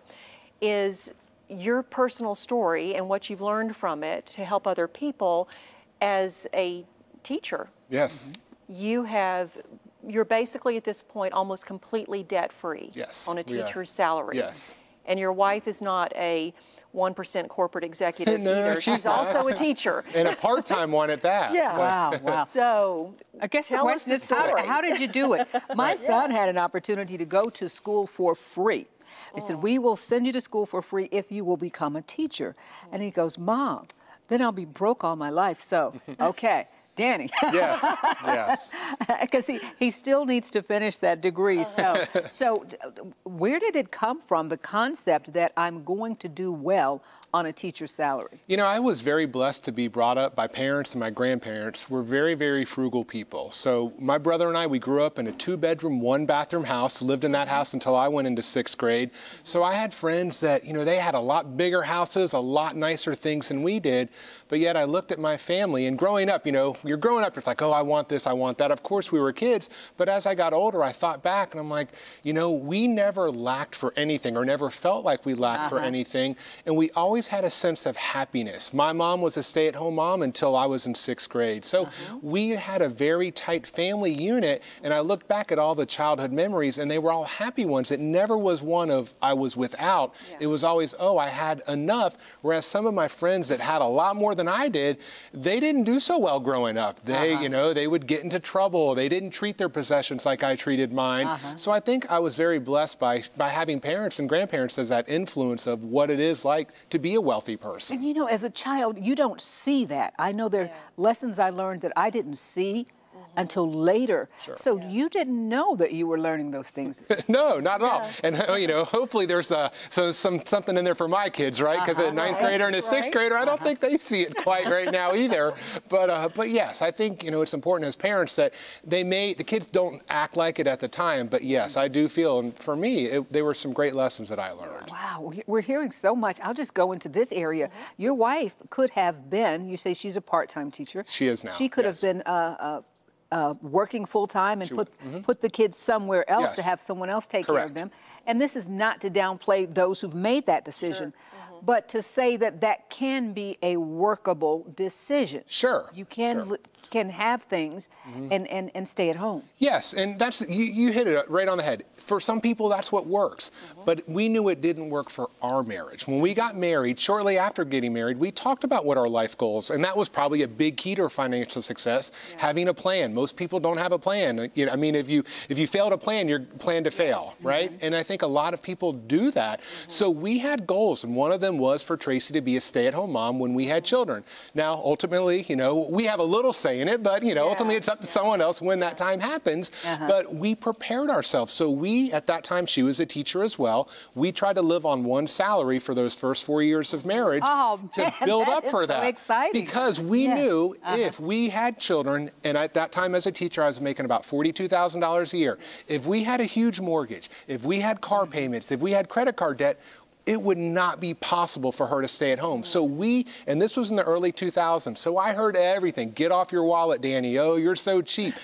is your personal story and what you've learned from it to help other people as a teacher. Yes. You're basically at this point almost completely debt-free. Yes, on a we are. teacher's salary. Yes. And your wife is not a 1% corporate executive No, either. she's She's also a teacher. And a part-time one at that. Yeah. So. Wow, wow. So I guess the tell us question the is, story. how did you do it? My son had an opportunity to go to school for free. They said, we will send you to school for free if you will become a teacher. And he goes, Mom, then I'll be broke all my life. So, okay. Danny. Yes, yes. Because he still needs to finish that degree. So where did it come from, the concept that I'm going to do well on a teacher's salary? You know, I was very blessed to be brought up by parents, and my grandparents were very, very frugal people. So my brother and I, we grew up in a 2-bedroom, 1-bathroom house, lived in that house until I went into 6th grade. So I had friends that, you know, they had a lot bigger houses, a lot nicer things than we did. But yet I looked at my family, and growing up, you know, you're growing up, it's like, oh, I want this, I want that. Of course, we were kids. But as I got older, I thought back, and I'm like, you know, we never lacked for anything, or never felt like we lacked for anything. And we always had a sense of happiness. My mom was a stay-at-home mom until I was in 6th grade. So we had a very tight family unit, and I look back at all the childhood memories, and they were all happy ones. It never was one of I was without. It was always, oh, I had enough. Whereas some of my friends that had a lot more than I did, they didn't do so well growing up. They, you know, they would get into trouble. They didn't treat their possessions like I treated mine. So I think I was very blessed by having parents and grandparents as that influence of what it is like to be a wealthy person. And you know, as a child, you don't see that. I know there are lessons I learned that I didn't see until later. So you didn't know that you were learning those things. No, not at all. And you know, hopefully there's something in there for my kids, right? Because a 9th grader and a 6th grader, I don't think they see it quite right now either. But yes, I think, you know, it's important as parents that the kids don't act like it at the time. But yes, I do feel, and for me, there were some great lessons that I learned. Wow, we're hearing so much. I'll just go into this area. Your wife could have been, you say she's a part-time teacher. She is now. She could have been working full-time and put the kids somewhere else to have someone else take care of them. And this is not to downplay those who've made that decision, but to say that that can be a workable decision. Sure. You can have things and stay at home. Yes, and that's you hit it right on the head. For some people, that's what works. But we knew it didn't work for our marriage. When we got married, shortly after getting married, we talked about what our life goals, and that was probably a big key to our financial success, having a plan. Most people don't have a plan. You know, I mean, if you fail to plan, you're planned to fail, right? And I think a lot of people do that. So we had goals, and one of them them was for Tracy to be a stay-at-home mom when we had children. Now, ultimately, you know, we have a little say in it, but, you know, ultimately it's up to someone else when that time happens. But we prepared ourselves. So we, at that time, she was a teacher as well. We tried to live on one salary for those first 4 years of marriage to build up for that. Exciting. Because we knew if we had children, and at that time as a teacher, I was making about $42,000 a year. If we had a huge mortgage, if we had car payments, if we had credit card debt, it would not be possible for her to stay at home. So we, and this was in the early 2000s, so I heard everything. Get off your wallet, Danny. Oh, you're so cheap.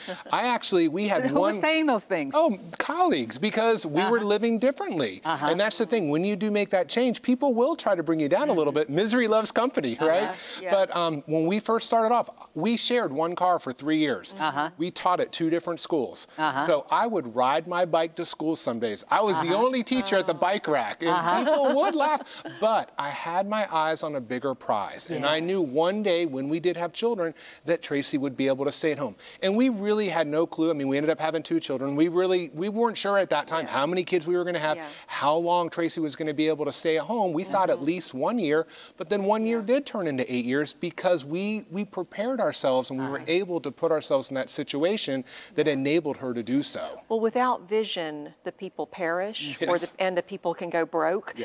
We had Who was saying those things? Oh, colleagues, because we were living differently. And that's the thing. When you do make that change, people will try to bring you down a little bit. Misery loves company, right? But when we first started off, we shared one car for 3 years. We taught at 2 different schools. So I would ride my bike to school some days. I was the only teacher at the bike rack. And people would laugh, but I had my eyes on a bigger prize. And I knew one day when we did have children that Tracy would be able to stay at home. And we really had no clue. I mean, we ended up having 2 children. We weren't sure at that time how many kids we were going to have, how long Tracy was going to be able to stay at home. We thought at least 1 year, but then 1 year did turn into 8 years because we prepared ourselves and we were able to put ourselves in that situation that enabled her to do so. Well, without vision, the people perish, and the people can go broke.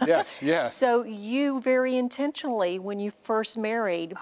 Yes. So you very intentionally, when you first married,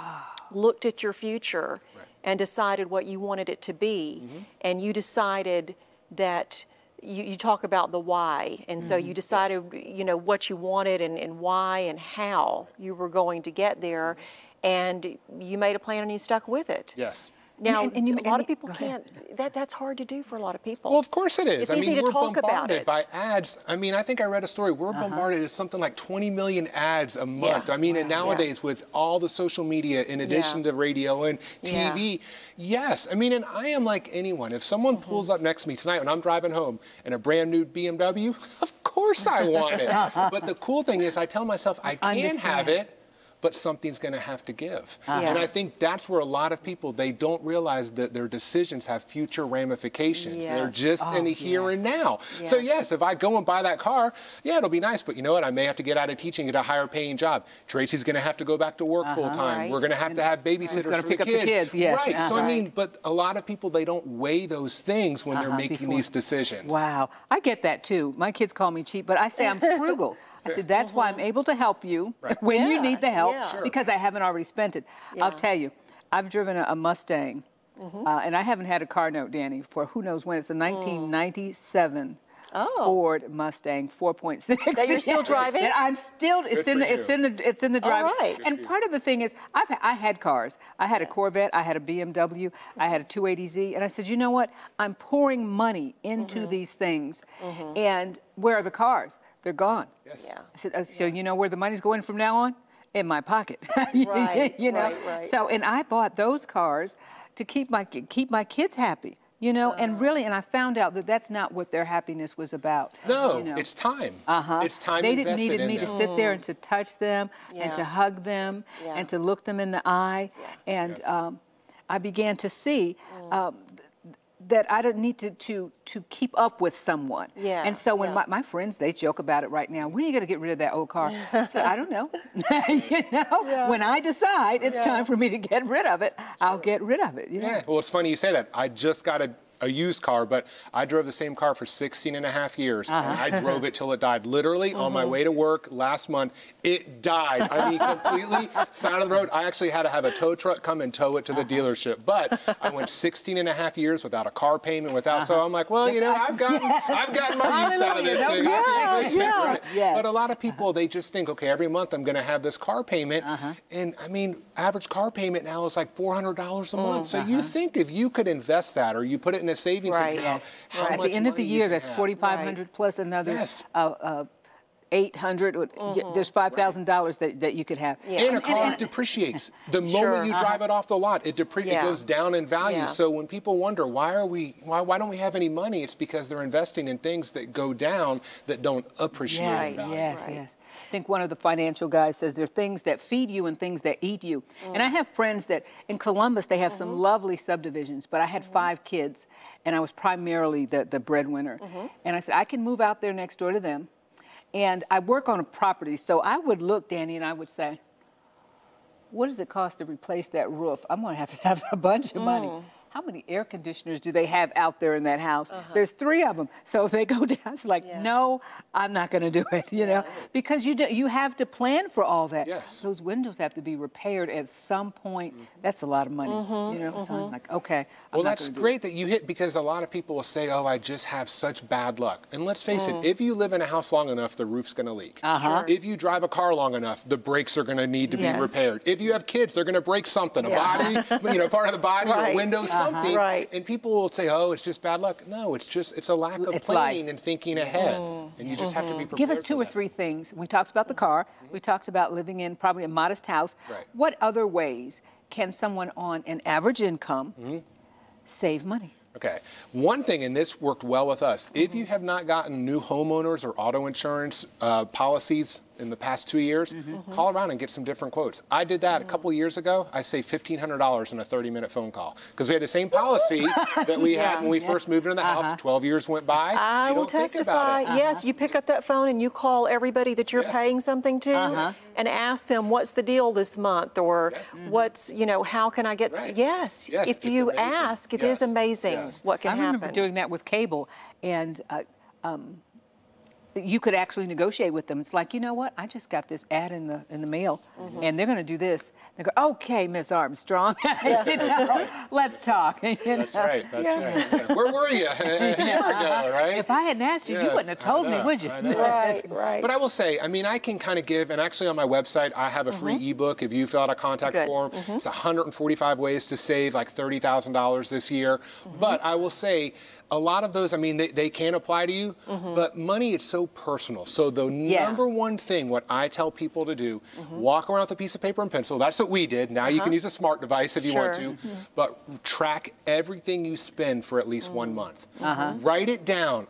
looked at your future and decided what you wanted it to be. And you decided that you talk about the why. And so you decided, you know, what you wanted and why and how you were going to get there. And you made a plan and you stuck with it. Yes. Now, a lot of people can't, that's hard to do for a lot of people. Well, of course it is. It's easy to we're talk about bombarded it. by ads. I mean, I think I read a story. We're bombarded with something like 20 million ads a month. I mean, and nowadays with all the social media in addition to radio and TV, yes. I mean, and I am like anyone. If someone pulls up next to me tonight when I'm driving home in a brand new BMW, of course I want it. But the cool thing is I tell myself I can have it, but something's going to have to give. And I think that's where a lot of people, they don't realize that their decisions have future ramifications. They're just in the here and now. So yes, if I go and buy that car, it'll be nice, but you know what? I may have to get out of teaching, get a higher paying job. Tracy's going to have to go back to work full time. We're going to have babysitters for the kids. Right. So I mean, but a lot of people, they don't weigh those things when they're making these decisions. Wow. I get that too. My kids call me cheap, but I say I'm frugal. I said, that's why I'm able to help you when you need the help because I haven't already spent it. I'll tell you, I've driven a Mustang, and I haven't had a car note, Danny, for who knows when. It's a 1997 Ford Mustang 4.6. That you're still driving? And I'm still. It's in the driveway. Right. And part of the thing is, I had cars. I had a Corvette. I had a BMW. I had a 280Z. And I said, you know what? I'm pouring money into these things, and where are the cars? They're gone. Yes. I said, so you know where the money's going from now on? In my pocket. Right. You know. Right. So, and I bought those cars to keep my kids happy. You know, and really, and I found out that that's not what their happiness was about. No, you know. it's time. It's time They invested needed in me them. to sit there and to touch them and to hug them and to look them in the eye. And I began to see that I didn't need to keep up with someone. And so when my friends, they joke about it right now. When are you going to get rid of that old car? I said, I don't know. You know, when I decide it's time for me to get rid of it, I'll get rid of it. You know? Well, it's funny you say that. I just got a used car, but I drove the same car for 16 and a half years, and I drove it till it died. Literally, on my way to work last month, it died. I mean, completely side of the road. I actually had to have a tow truck come and tow it to the dealership. But I went 16 and a half years without a car payment, so I'm like, well, you know, I've gotten my use out of this thing. Right? But a lot of people, they just think, okay, every month I'm going to have this car payment, and I mean, average car payment now is like $400 a month. So you think if you could invest that, or you put it in a savings account, how much at the end of the money year, you that's have. $4,500 plus another 800. There's $5,000 that you could have. And a car depreciates. The moment you drive it off the lot, it goes down in value. So when people wonder why don't we have any money, it's because they're investing in things that go down that don't appreciate in value. Yes. I think one of the financial guys says there are things that feed you and things that eat you. And I have friends that in Columbus, they have some lovely subdivisions, but I had 5 kids and I was primarily the breadwinner. And I said, I can move out there next door to them And I work on a property, so I would look, Danny, and I would say, what does it cost to replace that roof? I'm going to have a bunch of money. How many air conditioners do they have out there in that house? There's 3 of them. So if they go down, it's like, no, I'm not going to do it, you know, because you have to plan for all that. Yes. Those windows have to be repaired at some point. That's a lot of money, you know. So I'm like, okay. Well, that's great that you hit, because a lot of people will say, oh, I just have such bad luck. And let's face it, if you live in a house long enough, the roof's going to leak. If you drive a car long enough, the brakes are going to need to be repaired. If you have kids, they're going to break something, a body, you know, part of the body or a window, something. And people will say, oh, it's just bad luck. No, it's a lack of planning and thinking ahead. And you just have to be prepared. Give us 2 or 3 things. We talked about the car. We talked about living in probably a modest house. What other ways can someone on an average income save money? Okay. One thing, and this worked well with us, if you have not gotten new homeowners or auto insurance policies in the past 2 years, call around and get some different quotes. I did that a couple years ago. I saved $1,500 in a 30-minute phone call, because we had the same policy that we had when we first moved into the house. 12 years went by. I will testify. Yes, you pick up that phone and you call everybody that you're paying something to and ask them, what's the deal this month, or what's, you know, how can I get? Yes, if you ask, it is amazing what can happen. I remember doing that with cable, and you could actually negotiate with them. It's like, you know what? I just got this ad in the mail, and they're going to do this. They go, okay, Miss Armstrong, you know, let's talk. That's right. That's right. Where were you a year ago, right? If I hadn't asked you, you wouldn't have told me, would you? Right. But I will say, I mean, I can kind of give, and actually on my website, I have a free ebook. If you fill out a contact form, it's 145 ways to save like $30,000 this year. But I will say, a lot of those, I mean, they can apply to you, but money is so personal. So the number one thing, what I tell people to do, walk around with a piece of paper and pencil. That's what we did. Now you can use a smart device if you want to, but track everything you spend for at least 1 month. Write it down.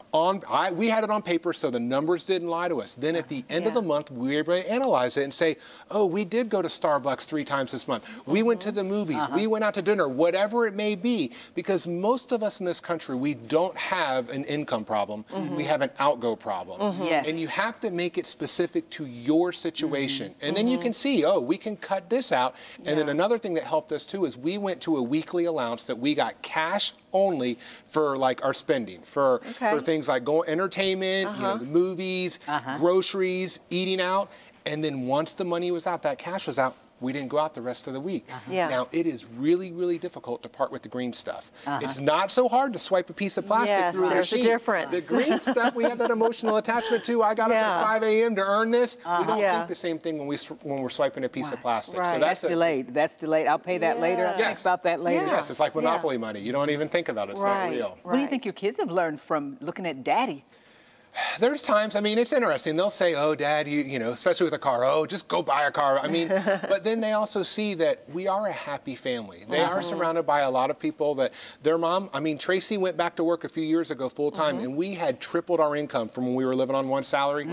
We had it on paper, so the numbers didn't lie to us. Then at the end of the month, we were able to analyze it and say, oh, we did go to Starbucks 3 times this month. We went to the movies. We went out to dinner, whatever it may be, because most of us in this country, we don't have an income problem. We have an outgo problem. And you have to make it specific to your situation. And then you can see, oh, we can cut this out. And then another thing that helped us too is we went to a weekly allowance that we got cash only for like our spending, for things like entertainment, you know, the movies, groceries, eating out. And then once the money was out, that cash was out, we didn't go out the rest of the week. Now, it is really, really difficult to part with the green stuff. It's not so hard to swipe a piece of plastic through a machine. There's a difference. The green stuff, we have that emotional attachment to. I got up at 5 a.m. to earn this. We don't think the same thing when we're swiping a piece of plastic. So that's delayed. That's delayed. I'll pay that later. I'll think about that later. Yes, it's like Monopoly money. You don't even think about it. It's not real. What do you think your kids have learned from looking at Daddy? There's times, I mean, it's interesting. They'll say, oh, Dad, you know, especially with a car, oh, just go buy a car. I mean, but then they also see that we are a happy family. They are surrounded by a lot of people that their mom, I mean, Tracy went back to work a few years ago full time, and we had tripled our income from when we were living on one salary.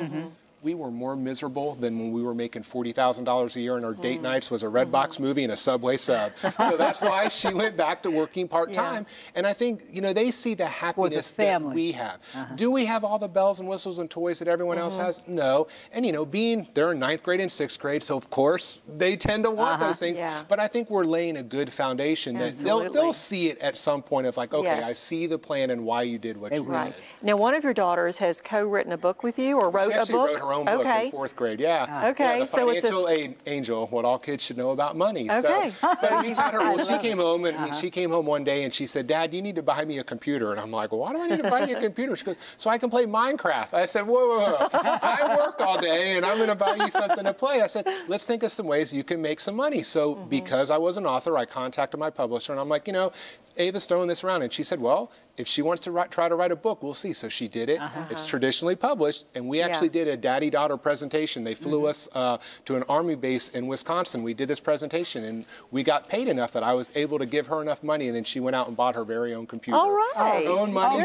We were more miserable than when we were making $40,000 a year, and our date nights was a Redbox movie and a Subway sub. So that's why she went back to working part-time. And I think, you know, they see the happiness that we have. Do we have all the bells and whistles and toys that everyone else has? No. And, you know, they're in 9th grade and 6th grade, so of course they tend to want those things. But I think we're laying a good foundation that they'll see it at some point of like, okay, I see the plan and why you did what you did. Now, one of your daughters has co-written a book with you, or wrote a book? She wrote her own book in 4th grade, the Financial Angel, What All Kids Should Know About Money. So we had her, well, she came home, and she came home one day, and she said, Dad, you need to buy me a computer. And I'm like, well, why do I need to buy you a computer? She goes, so I can play Minecraft. I said, whoa. I work all day, and I'm going to buy you something to play. I said, let's think of some ways you can make some money. So because I was an author, I contacted my publisher, and I'm like, you know, Ava's throwing this around. And she said, well, if she wants to try to write a book, we'll see. So she did it. It's traditionally published, and we actually did a daddy-daughter presentation. They flew us to an Army base in Wisconsin. We did this presentation, and we got paid enough that I was able to give her enough money, and then she went out and bought her very own computer. All right. Her own money.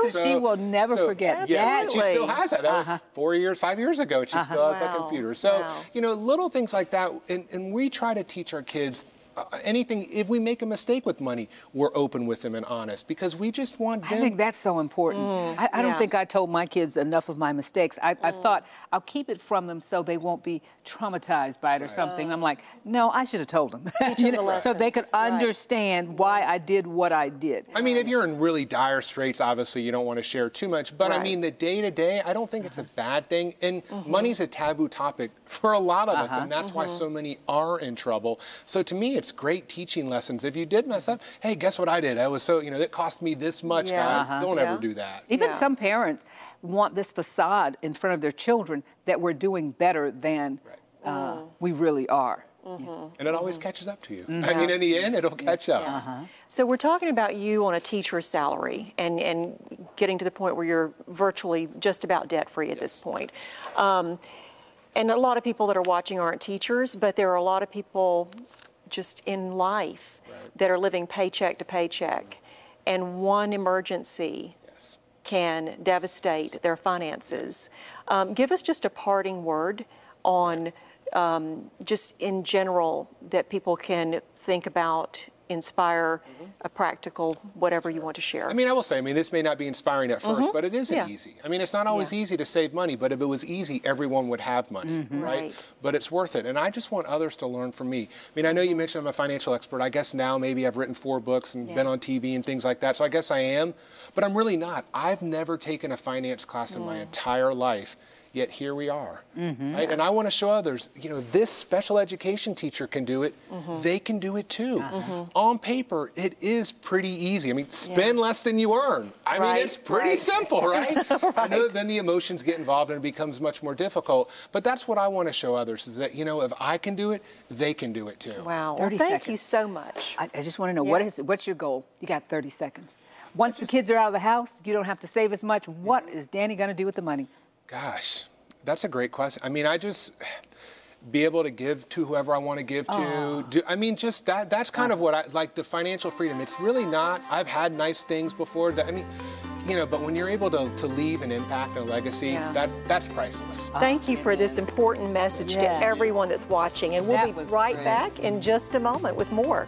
So she will never forget that. She still has that. That was 5 years ago. She still has that computer. So, you know, little things like that, and we try to teach our kids anything, if we make a mistake with money, we're open with them and honest because we just want them. I think that's so important. I don't think I told my kids enough of my mistakes. I thought I'll keep it from them so they won't be traumatized by it or something. I'm like, no, I should have told them. So they could understand why I did what I did. I mean, if you're in really dire straits, obviously you don't want to share too much, but I mean, the day-to-day, I don't think it's a bad thing. And money's a taboo topic for a lot of us, and that's why so many are in trouble. So to me, it's great teaching lessons. If you did mess up, hey, guess what I did? I was so, it cost me this much, guys. Don't ever do that. Even some parents want this facade in front of their children that we're doing better than we really are. And it always catches up to you. I mean, in the end, it'll catch up. So we're talking about you on a teacher's salary and getting to the point where you're virtually just about debt-free at this point. And a lot of people that are watching aren't teachers, but there are a lot of people just in life that are living paycheck to paycheck. And one emergency can devastate their finances. Give us just a parting word on just in general that people can think about, inspire, a practical, whatever you want to share. I mean, I will say, this may not be inspiring at first, but it isn't easy. I mean, it's not always easy to save money, but if it was easy, everyone would have money, right? But it's worth it. And I just want others to learn from me. I mean, I know you mentioned I'm a financial expert. I guess now maybe I've written 4 books and been on TV and things like that. So I guess I am, but I'm really not. I've never taken a finance class in my entire life. Yet here we are, right? And I want to show others, this special education teacher can do it. They can do it too. On paper, it is pretty easy. I mean, spend less than you earn. I mean, it's pretty simple, right? I know that then the emotions get involved and it becomes much more difficult. But that's what I want to show others is that, if I can do it, they can do it too. Wow. Well, thank you so much. I just want to know, what's your goal? You got 30 seconds. Once the kids are out of the house, you don't have to save as much. What is Danny going to do with the money? Gosh, that's a great question. I mean, I just be able to give to whoever I want to give to. I mean, just that's kind of what I like, the financial freedom. It's really not, I've had nice things before that, but when you're able to leave an impact and a legacy, that's priceless. Thank you for this important message to everyone that's watching. And we'll be right back in just a moment with more.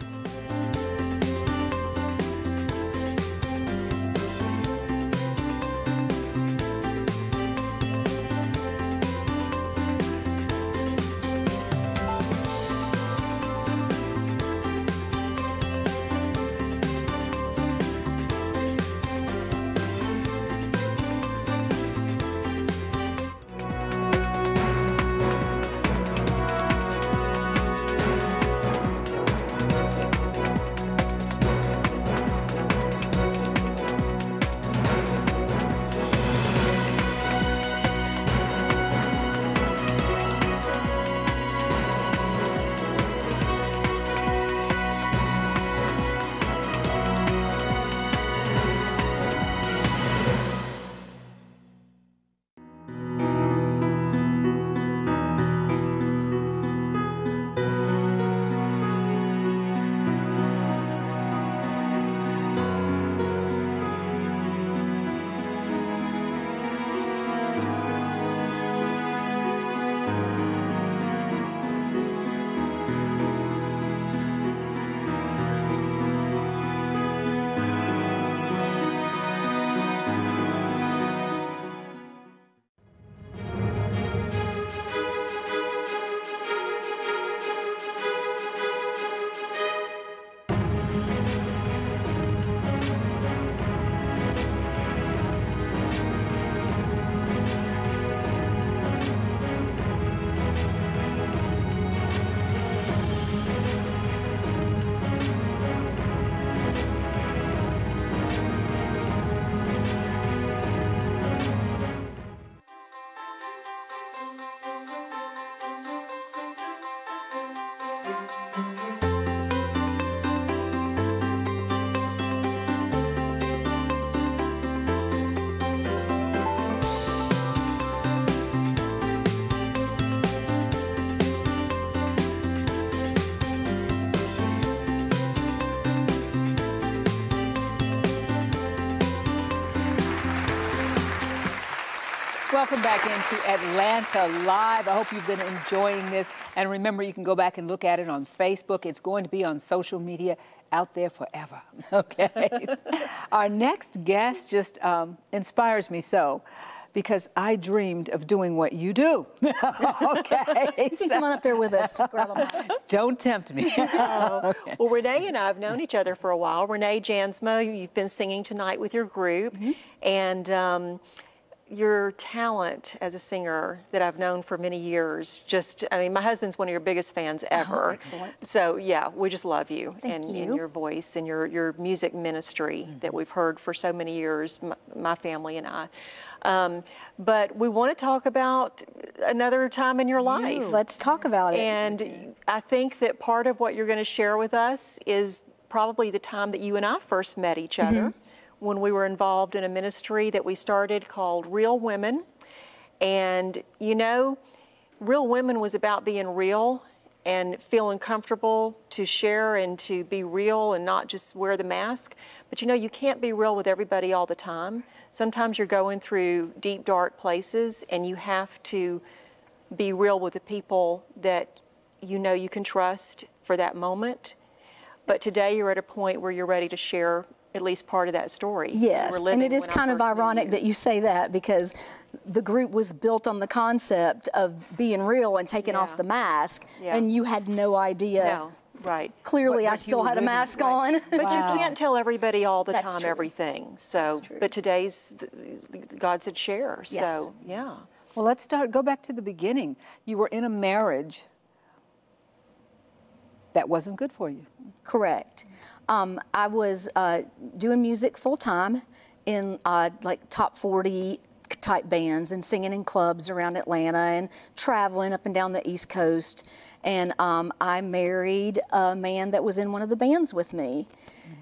Welcome back into Atlanta Live. I hope you've been enjoying this. And remember, you can go back and look at it on Facebook. It's going to be on social media out there forever, okay? Our next guest just inspires me so, because I dreamed of doing what you do. Okay. You can come on up there with us. Just grab a mic. Don't tempt me. Okay. Well, Renee and I have known each other for a while. Renee Jansma, you've been singing tonight with your group, and your talent as a singer that I've known for many years, I mean, my husband's one of your biggest fans ever. Oh, excellent. So, yeah, we just love you. Thank you. And your voice and your music ministry that we've heard for so many years, my family and I. But we want to talk about another time in your life. Let's talk about it. And I think that part of what you're going to share with us is probably the time that you and I first met each other, when we were involved in a ministry that we started called Real Women. And, you know, Real Women was about being real and feeling comfortable to share and to be real and not just wear the mask. But, you know, you can't be real with everybody all the time. Sometimes you're going through deep, dark places, and you have to be real with the people that you know you can trust for that moment. But today you're at a point where you're ready to share at least part of that story. Yes, and it is kind of ironic that you say that, because the group was built on the concept of being real and taking off the mask, and you had no idea. No, right. Clearly, I still had a mask on. But you can't tell everybody all the time everything. So, but today's, God said share. Yes. So, yeah. Well, let's go back to the beginning. You were in a marriage that wasn't good for you. Correct. I was doing music full-time in like top 40 type bands and singing in clubs around Atlanta and traveling up and down the East Coast. And I married a man that was in one of the bands with me.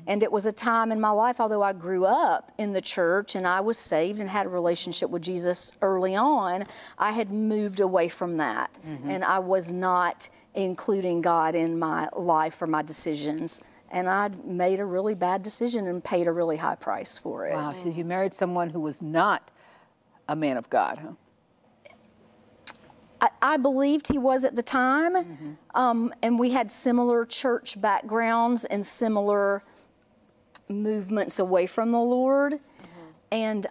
And it was a time in my life, although I grew up in the church and I was saved and had a relationship with Jesus early on, I had moved away from that. And I was not including God in my life or my decisions. And I made a really bad decision and paid a really high price for it. Wow, so you married someone who was not a man of God, huh? I believed he was at the time, and we had similar church backgrounds and similar movements away from the Lord. And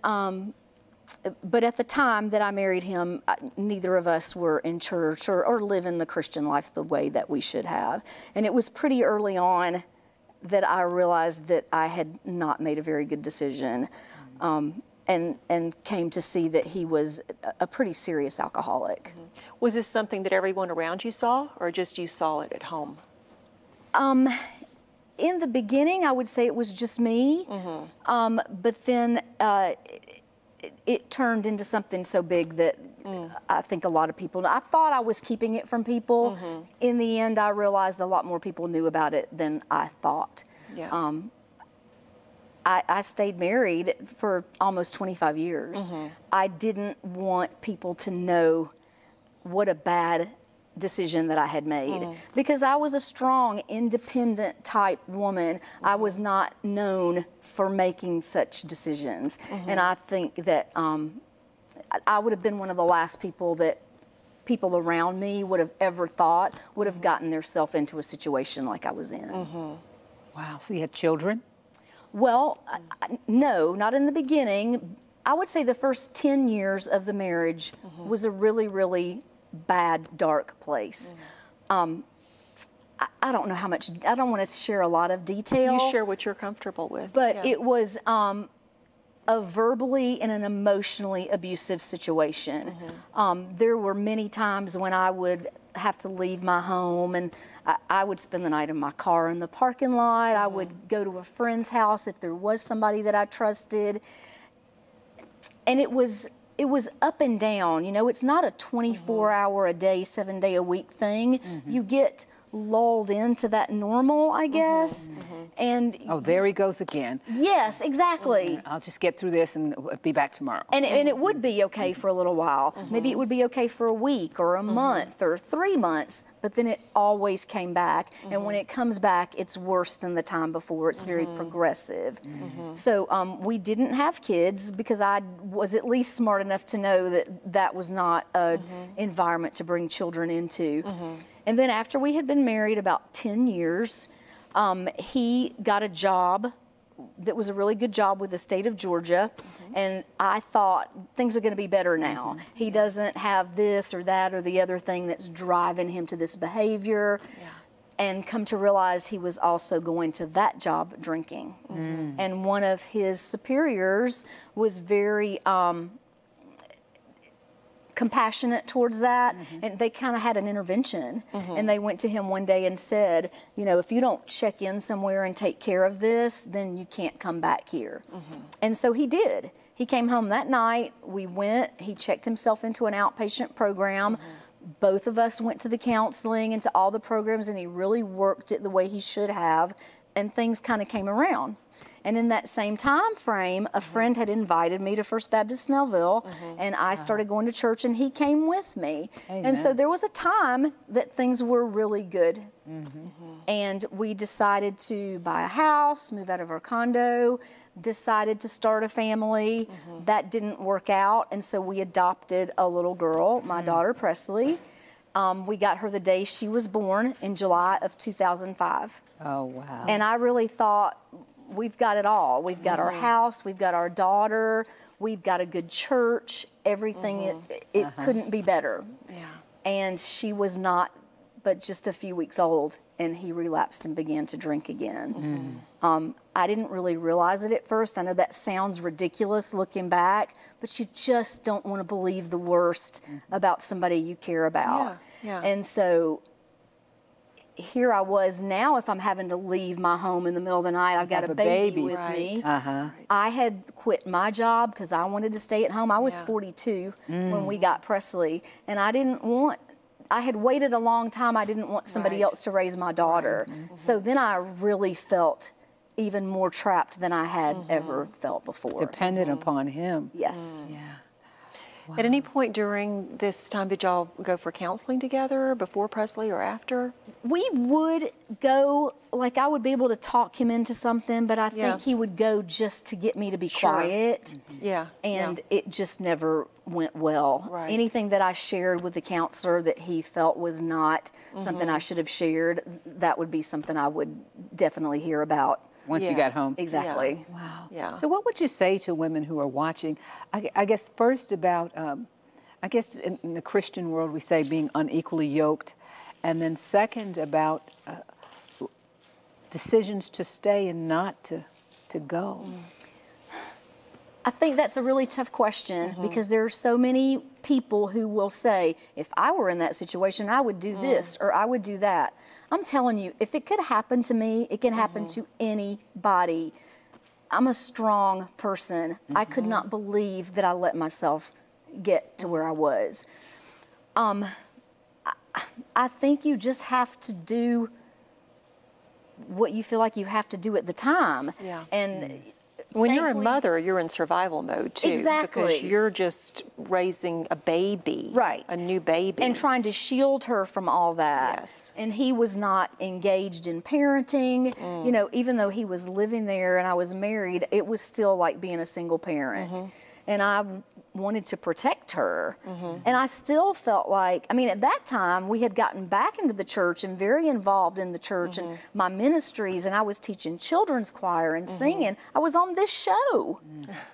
but at the time that I married him, neither of us were in church or living the Christian life the way that we should have. And it was pretty early on that I realized that I had not made a very good decision, and came to see that he was a pretty serious alcoholic. Was this something that everyone around you saw, or just you saw it at home? In the beginning, I would say it was just me, but then it turned into something so big that I think a lot of people, I thought I was keeping it from people. In the end, I realized a lot more people knew about it than I thought. Yeah. I stayed married for almost 25 years. I didn't want people to know what a bad decision that I had made, because I was a strong, independent type woman. I was not known for making such decisions. And I think that I would have been one of the last people that people around me would have ever thought would have gotten themselves into a situation like I was in. Wow, so you had children? Well, no, not in the beginning. I would say the first 10 years of the marriage was a really, really bad, dark place. I don't know how much, I don't want to share a lot of detail. You share what you're comfortable with. But it was a verbally and an emotionally abusive situation. There were many times when I would have to leave my home, and I would spend the night in my car in the parking lot. I would go to a friend's house if there was somebody that I trusted. And it was up and down. You know, it's not a 24-hour a day, 7-day a week thing. You get lulled into that normal, I guess. And oh, there he goes again. yes, exactly. I'll just get through this and be back tomorrow. And it would be okay for a little while. Maybe it would be okay for a week or a month or 3 months, but then it always came back. And when it comes back, it's worse than the time before. It's very progressive. So we didn't have kids because I was at least smart enough to know that that was not an environment to bring children into. And then after we had been married about 10 years, he got a job that was a really good job with the state of Georgia. And I thought things are going to be better now. He doesn't have this or that or the other thing that's driving him to this behavior. And come to realize he was also going to that job drinking. And one of his superiors was very compassionate towards that, and they kind of had an intervention. And they went to him one day and said, you know, if you don't check in somewhere and take care of this, then you can't come back here. And so he did. He came home that night. We went. He checked himself into an outpatient program. Both of us went to the counseling and to all the programs, and he really worked it the way he should have, and things kind of came around. And in that same time frame, a friend had invited me to First Baptist Snellville, and I started going to church, and he came with me. And so there was a time that things were really good. And we decided to buy a house, move out of our condo, decided to start a family. That didn't work out, and so we adopted a little girl, my daughter Presley. We got her the day she was born in July of 2005. Oh, wow. And I really thought, we've got it all. We've got our house, we've got our daughter, we've got a good church, everything, it couldn't be better. And she was not but just a few weeks old, and he relapsed and began to drink again. I didn't really realize it at first. I know that sounds ridiculous looking back, but you just don't want to believe the worst about somebody you care about. And so here I was now, if I'm having to leave my home in the middle of the night, I've got a baby with me. I had quit my job because I wanted to stay at home. I was 42 when we got Presley, and I had waited a long time. I didn't want somebody else to raise my daughter. So then I really felt even more trapped than I had ever felt before. Dependent upon him. Yes. Wow. At any point during this time, did y'all go for counseling together before Presley or after? We would go, like I would be able to talk him into something, but I think he would go just to get me to be quiet. And it just never went well. Anything that I shared with the counselor that he felt was not something I should have shared, that would be something I would definitely hear about. Once you got home. Exactly. Wow. So what would you say to women who are watching, I guess first about, I guess in the Christian world we say being unequally yoked, and then second about decisions to stay and not to go? I think that's a really tough question because there are so many people who will say, if I were in that situation, I would do this or I would do that. I'm telling you, if it could happen to me, it can happen to anybody. I'm a strong person. I could not believe that I let myself get to where I was. I think you just have to do what you feel like you have to do at the time. And when you're a mother, you're in survival mode too. Exactly. Because you're just raising a baby. A new baby. And trying to shield her from all that. And he was not engaged in parenting. You know, even though he was living there and I was married, it was still like being a single parent. And I wanted to protect her. And I still felt like, I mean, at that time, we had gotten back into the church and very involved in the church and my ministries, and I was teaching children's choir and singing. I was on this show,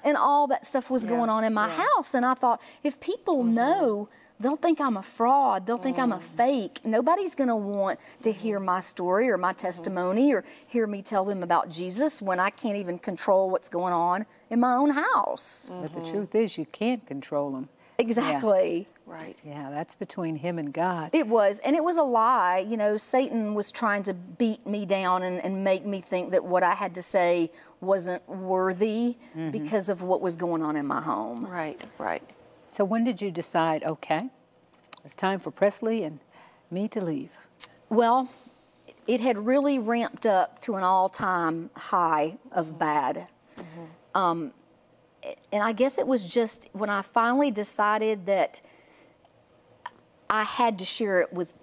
and all that stuff was going on in my house. And I thought, if people know, they'll think I'm a fraud. They'll think I'm a fake. Nobody's going to want to hear my story or my testimony or hear me tell them about Jesus when I can't even control what's going on in my own house. But the truth is, you can't control them. Exactly. Yeah, that's between him and God. It was, and it was a lie. You know, Satan was trying to beat me down and make me think that what I had to say wasn't worthy because of what was going on in my home. So when did you decide, okay, it's time for Presley and me to leave? Well, it had really ramped up to an all-time high of bad. And I guess it was just when I finally decided that I had to share it with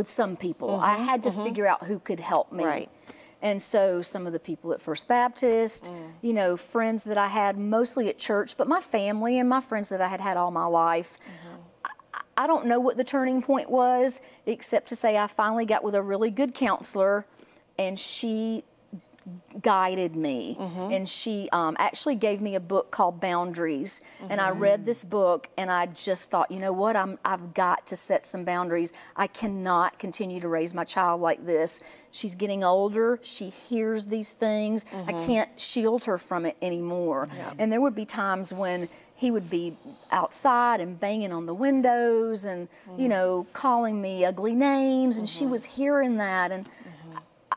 some people. I had to figure out who could help me. Right. And so some of the people at First Baptist, you know, friends that I had mostly at church, but my family and my friends that I had had all my life. I don't know what the turning point was, except to say I finally got with a really good counselor, and she guided me. And she actually gave me a book called Boundaries. And I read this book, and I just thought, you know what, I've got to set some boundaries. I cannot continue to raise my child like this. She's getting older. She hears these things. I can't shield her from it anymore. And there would be times when he would be outside and banging on the windows and, you know, calling me ugly names, and she was hearing that. And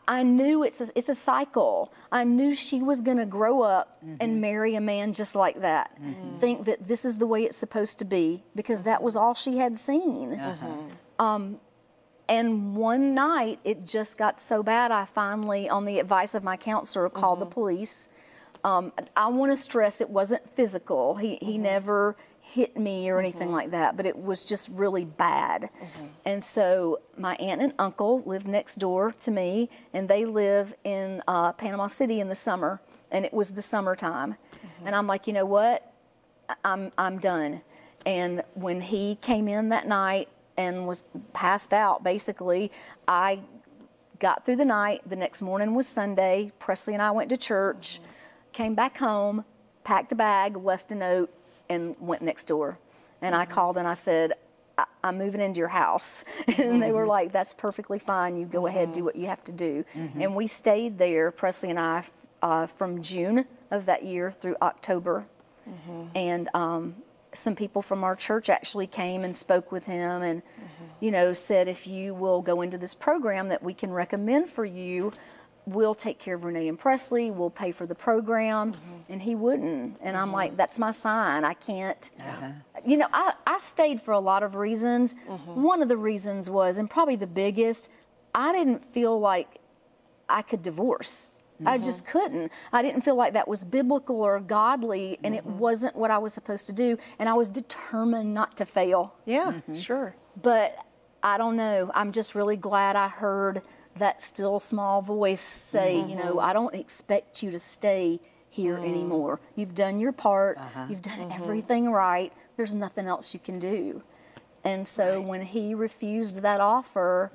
I knew it's a cycle. I knew she was going to grow up and marry a man just like that. Think that this is the way it's supposed to be, because that was all she had seen. And one night, it just got so bad, I finally, on the advice of my counselor, called the police. I want to stress it wasn't physical. He never hit me or anything like that, but it was just really bad. And so my aunt and uncle live next door to me, and they live in Panama City in the summer, and it was the summertime. And I'm like, you know what? I'm done. And when he came in that night and was passed out, basically, I got through the night. The next morning was Sunday. Presley and I went to church. Came back home, packed a bag, left a note, and went next door. And I called and I said, I'm moving into your house. And they were like, that's perfectly fine. You go ahead, do what you have to do. And we stayed there, Presley and I, from June of that year through October. And some people from our church actually came and spoke with him and, you know, said, if you will go into this program that we can recommend for you, we'll take care of Renee and Presley, we'll pay for the program. And he wouldn't. And I'm like, that's my sign. I can't. You know, I stayed for a lot of reasons. One of the reasons was, and probably the biggest, I didn't feel like I could divorce. I just couldn't. I didn't feel like that was biblical or godly, and it wasn't what I was supposed to do. And I was determined not to fail. Yeah, sure. But I don't know. I'm just really glad I heard that still small voice say, you know, I don't expect you to stay here anymore. You've done your part. You've done everything right. There's nothing else you can do. And so when he refused that offer,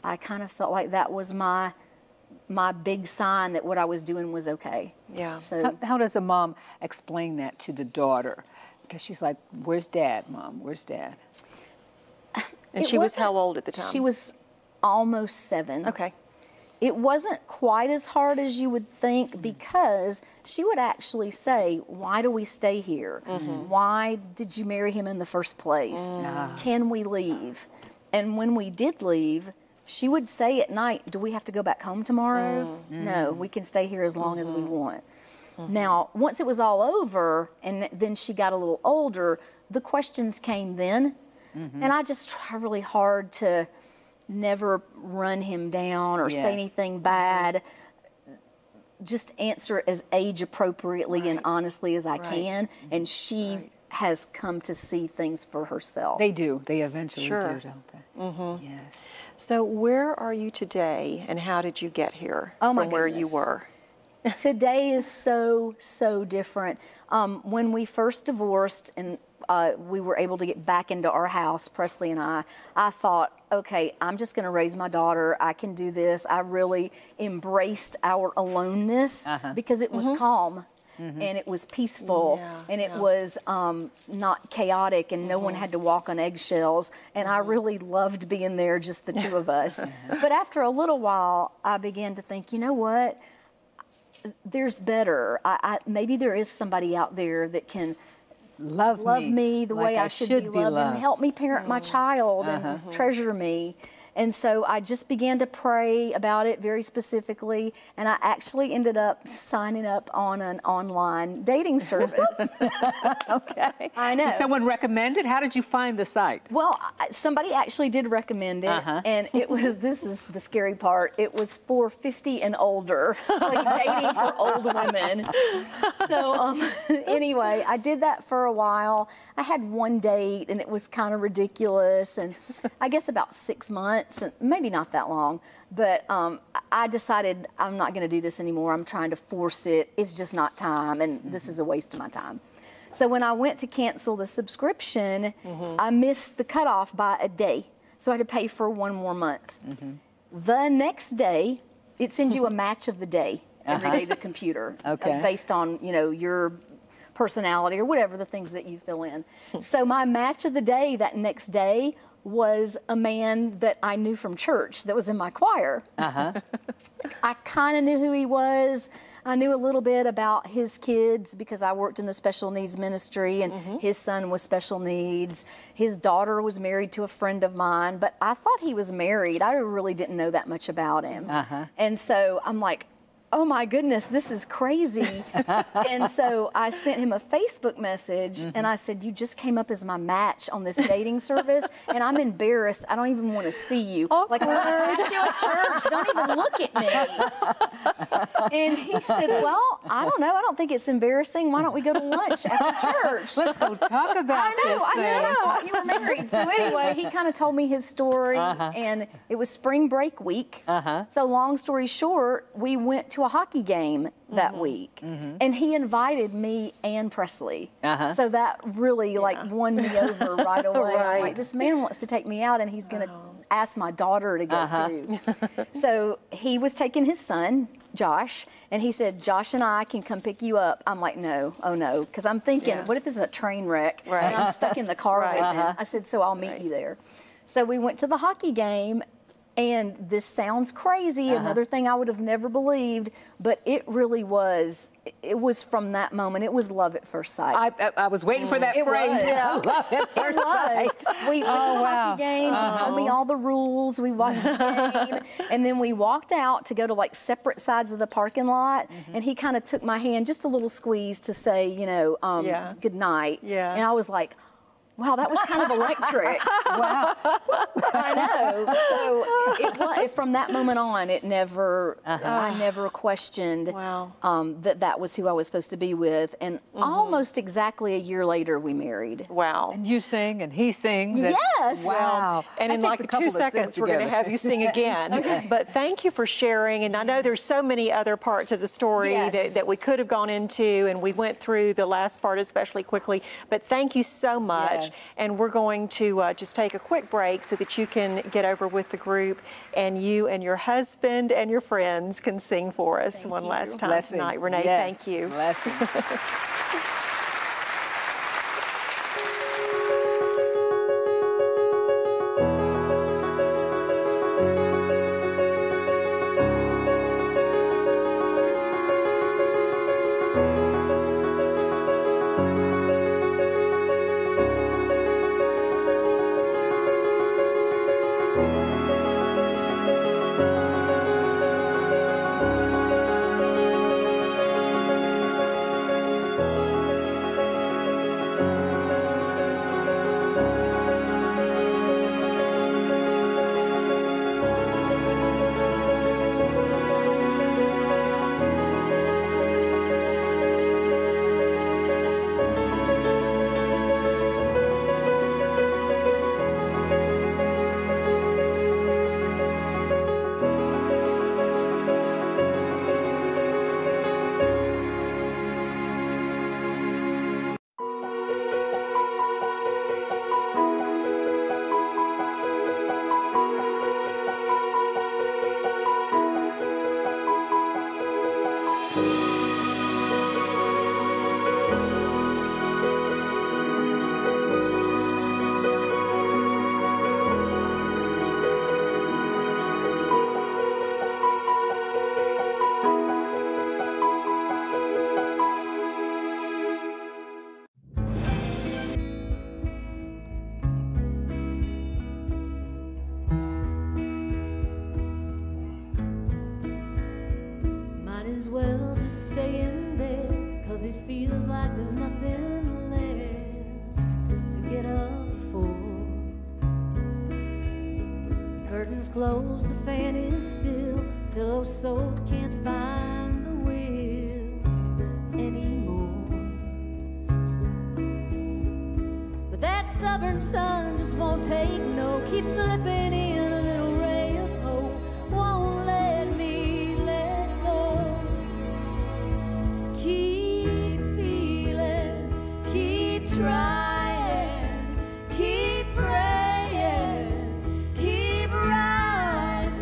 I kind of felt like that was my big sign that what I was doing was okay. Yeah. So How does a mom explain that to the daughter? Because she's like, where's Dad, Mom? Where's Dad? And she was how old at the time? She was almost 7. Okay. It wasn't quite as hard as you would think, because she would actually say, why do we stay here? Why did you marry him in the first place? Can we leave? And when we did leave, she would say at night, do we have to go back home tomorrow? No, we can stay here as long as we want. Now, once it was all over and then she got a little older, the questions came then. And I just try really hard to never run him down or say anything bad. Just answer as age appropriately and honestly as I can. And she has come to see things for herself. They do. They eventually do, don't they? Yes. So where are you today, and how did you get here from where you were? Today is so different. When we first divorced and we were able to get back into our house, Presley and I thought, okay, I'm just going to raise my daughter. I can do this. I really embraced our aloneness because it was calm. And it was peaceful, and it was not chaotic, and no one had to walk on eggshells. And I really loved being there, just the two of us. But after a little while, I began to think, you know what? There's better. Maybe there is somebody out there that can love me the way I should be loved, and help me parent my child and treasure me. And so I just began to pray about it very specifically, and I actually ended up signing up on an online dating service. Okay. I know. Did someone recommend it? How did you find the site? Well, somebody actually did recommend it, and it was, this is the scary part, it was for 50 and older, like dating for old women. So anyway, I did that for a while. I had one date, and it was kind of ridiculous, and I guess about 6 months, and maybe not that long, but I decided I'm not going to do this anymore. I'm trying to force it. It's just not time, and this is a waste of my time. So when I went to cancel the subscription, I missed the cutoff by a day. So I had to pay for 1 more month. The next day, it sends you a match of the day every day, the computer, based on, you know, your personality or whatever the things that you fill in. So my match of the day that next day was a man that I knew from church that was in my choir. I kind of knew who he was. I knew a little bit about his kids because I worked in the special needs ministry, and his son was special needs. His daughter was married to a friend of mine, but I thought he was married. I really didn't know that much about him. And so I'm like, oh my goodness, this is crazy. And so I sent him a Facebook message, and I said, you just came up as my match on this dating service, and I'm embarrassed. I don't even want to see you. Like, when I pass you at church, don't even look at me. And he said, well, I don't know. I don't think it's embarrassing. Why don't we go to lunch after church? Let's go talk about this I thing. said, oh, you were married. So anyway, he kind of told me his story, and it was spring break week. So long story short, we went to a hockey game that week, and he invited me and Presley. So that really like won me over right away. I'm like, this man wants to take me out, and he's gonna ask my daughter to go too. So he was taking his son, Josh, and he said, Josh and I can come pick you up. I'm like, no, oh no, because I'm thinking, what if it's a train wreck and I'm stuck in the car with him? I said, so I'll meet you there. So we went to the hockey game, and this sounds crazy, another thing I would have never believed, but it really was. It was from that moment. It was love at first sight. I was waiting for that phrase. Love at first sight. We went to the hockey game. He told me all the rules. We watched the game, and then we walked out to go to like separate sides of the parking lot, and he kind of took my hand, just a little squeeze to say, you know, good night. And I was like, wow, that was kind of electric. Wow. I know. So from that moment on, it never, I never questioned that was who I was supposed to be with. And almost exactly a year later, we married. Wow. And you sing and he sings. Yes. Wow. And in like 2 seconds, we're going to have you sing again. But thank you for sharing. And I know there's so many other parts of the story that we could have gone into, and we went through the last part especially quickly. But thank you so much. And we're going to just take a quick break so that you can get over with the group, and you and your husband and your friends can sing for us one last time tonight. Renee, thank you. Blessings. feels like there's nothing left to get up for. Curtains closed, the fan is still, pillow soaked, can't find the will anymore. But that stubborn sun just won't take no, keeps slipping in a little ray of hope, won't let me let go. Keep feeling, keep trying, keep praying, keep rising.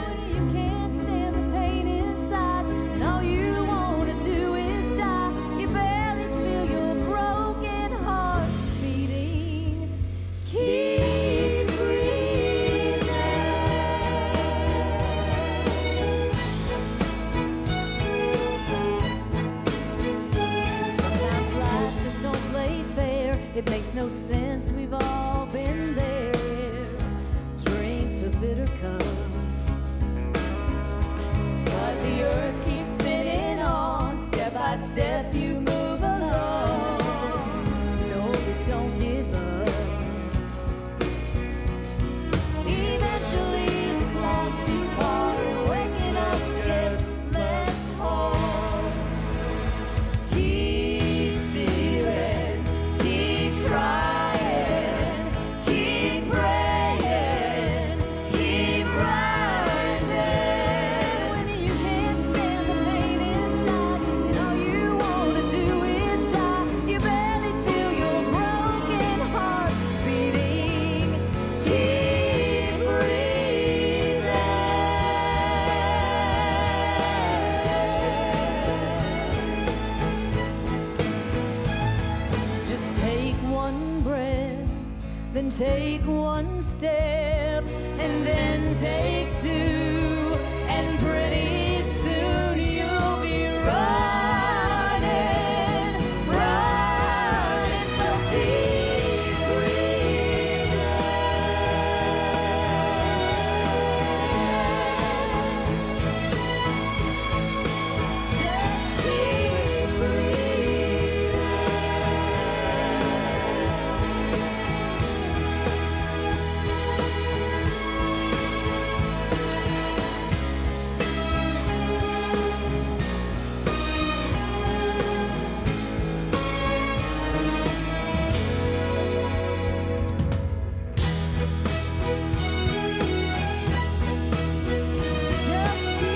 When you can't stand the pain inside and all you want to do is die, you barely feel your broken heart beating. Keep breathing. Sometimes life just don't play fair. It makes no sense, we've all been there. Drink the bitter cup. But the earth keeps spinning on. Step by step you move along. No, but don't give up. Eventually the clouds do part and waking up gets less hard. Keep feeling, keep trying, keep praying, keep rising. When you can't stand the pain inside and all you want to do is die, you barely feel your broken heart beating. Keep breathing. Just take one breath, then take one step, and then take two, and pretty soon you'll be running, running. So keep breathing. Just keep breathing. Just keep breathing. Just keep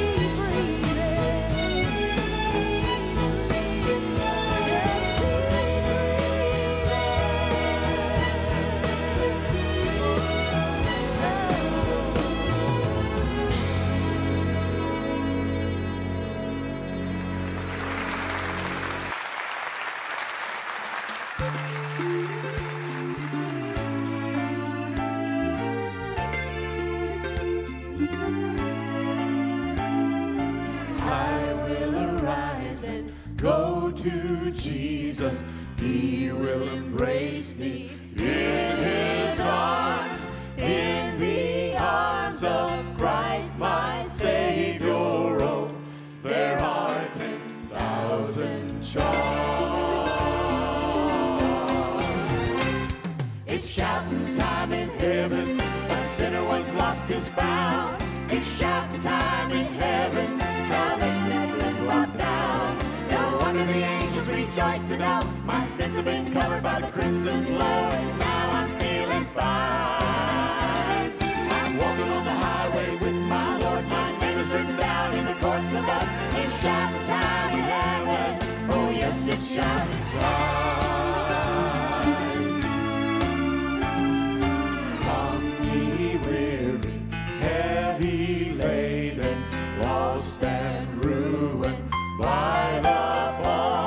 I will arise and go to Jesus. He will embrace me in his arms, in the arms of Christ my Savior. Oh, there are 10,000 charms. It's shouting time in heaven, a sinner once lost is found. It's shouting time in heaven, salvation has been brought down. No wonder the angels rejoice to know my sins have been covered by the crimson flow, and now I'm feeling fine. I'm walking on the highway with my Lord, my name is written down in the courts above. It's shouting time in heaven, oh yes, it's shouting time. Come ye weary, heavy laden, lost and ruined by the fall.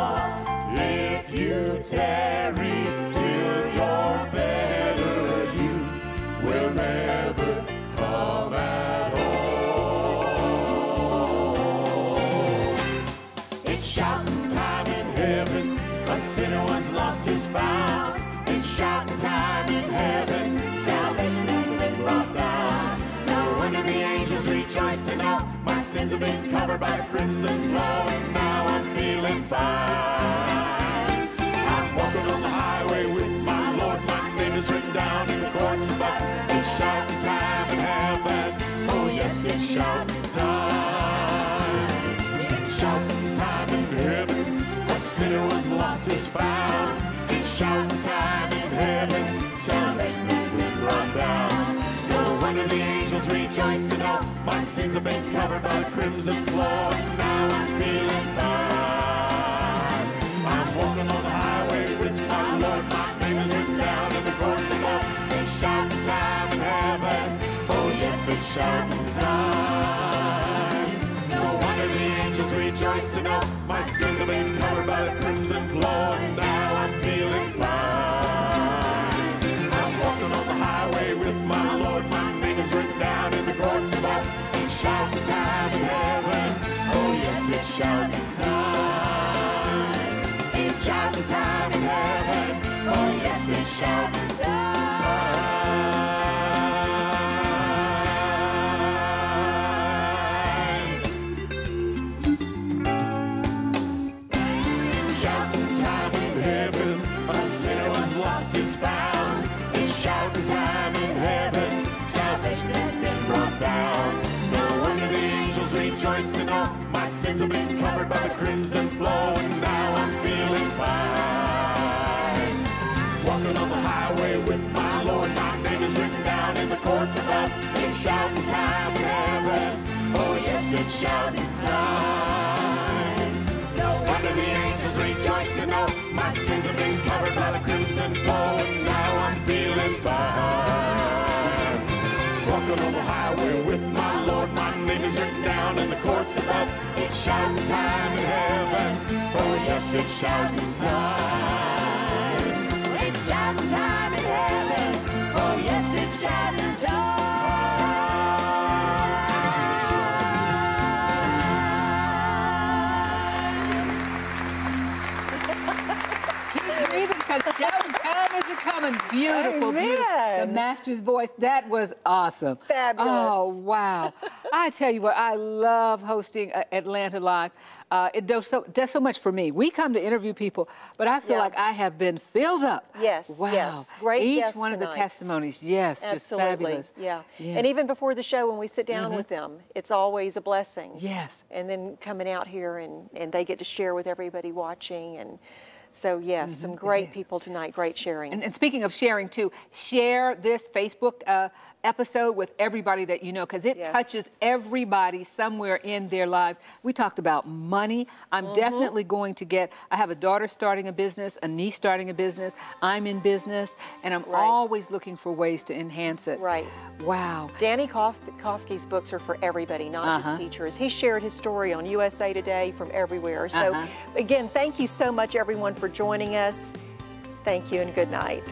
If you tarry till you're better, you will never come at all. It's shouting time in heaven, a sinner once lost is found. It's shouting time in heaven, salvation has been brought down. No wonder the angels rejoice to know my sins have been covered by the crimson flow, and now I'm feeling fine. shouting time. It's shouting time in heaven. A sinner was lost is found. It's shouting time in heaven. Salvation has been brought down. No wonder the angels rejoice to know my sins have been covered by the crimson floor. Now I'm feeling fine. I'm walking on the highway with my Lord. My name is written down in the courts above. It's shouting time in heaven. Oh yes, it's shouting time. No wonder the angels rejoice to know my sins have been covered by the crimson floor. Now I'm feeling fine. I'm walking on the highway with my Lord. My name is written down in the courts above. It's shouting time in heaven. Oh yes, it's shouting time. It's shouting time in heaven. Oh yes, it's shouting time. Shouting time in heaven. A sinner was lost is found. It's shouting time in heaven. Salvation has been brought down. No wonder the angels rejoice to know my sins have been covered by the crimson flow. And now I'm feeling fine. Walking on the highway with my Lord. My name is written down in the courts above. It's shouting time in heaven. Oh yes, it's shouting time. No wonder the angels rejoice to know my sins have been covered by the crimson flow. And now I'm feeling fine. Walking on the highway with my Lord. My name is written down in the courts above. It's shouting time in heaven. Oh yes, it's shouting time. It's shouting time in heaven. Oh yes, it's shouting time. Because shouting time is coming. Beautiful, beautiful. The master's voice, that was awesome. Fabulous. Oh, wow. I tell you what, I love hosting Atlanta Live. It does so much for me. We come to interview people, but I feel like I have been filled up. Yes, wow. yes. Great Each guests one of the tonight. testimonies, yes, Absolutely. just fabulous. Yeah. And even before the show, when we sit down with them, it's always a blessing. Yes. And then coming out here and they get to share with everybody watching. And so, yes, some great people tonight, great sharing. And speaking of sharing, too, share this Facebook episode with everybody that you know, because it touches everybody somewhere in their lives. We talked about money. I'm definitely going to I have a daughter starting a business, a niece starting a business. I'm in business, and I'm always looking for ways to enhance it. Right. Wow. Danny Kofke's books are for everybody, not just teachers. He shared his story on USA Today from everywhere. So, again, thank you so much, everyone, for joining us. Thank you and good night.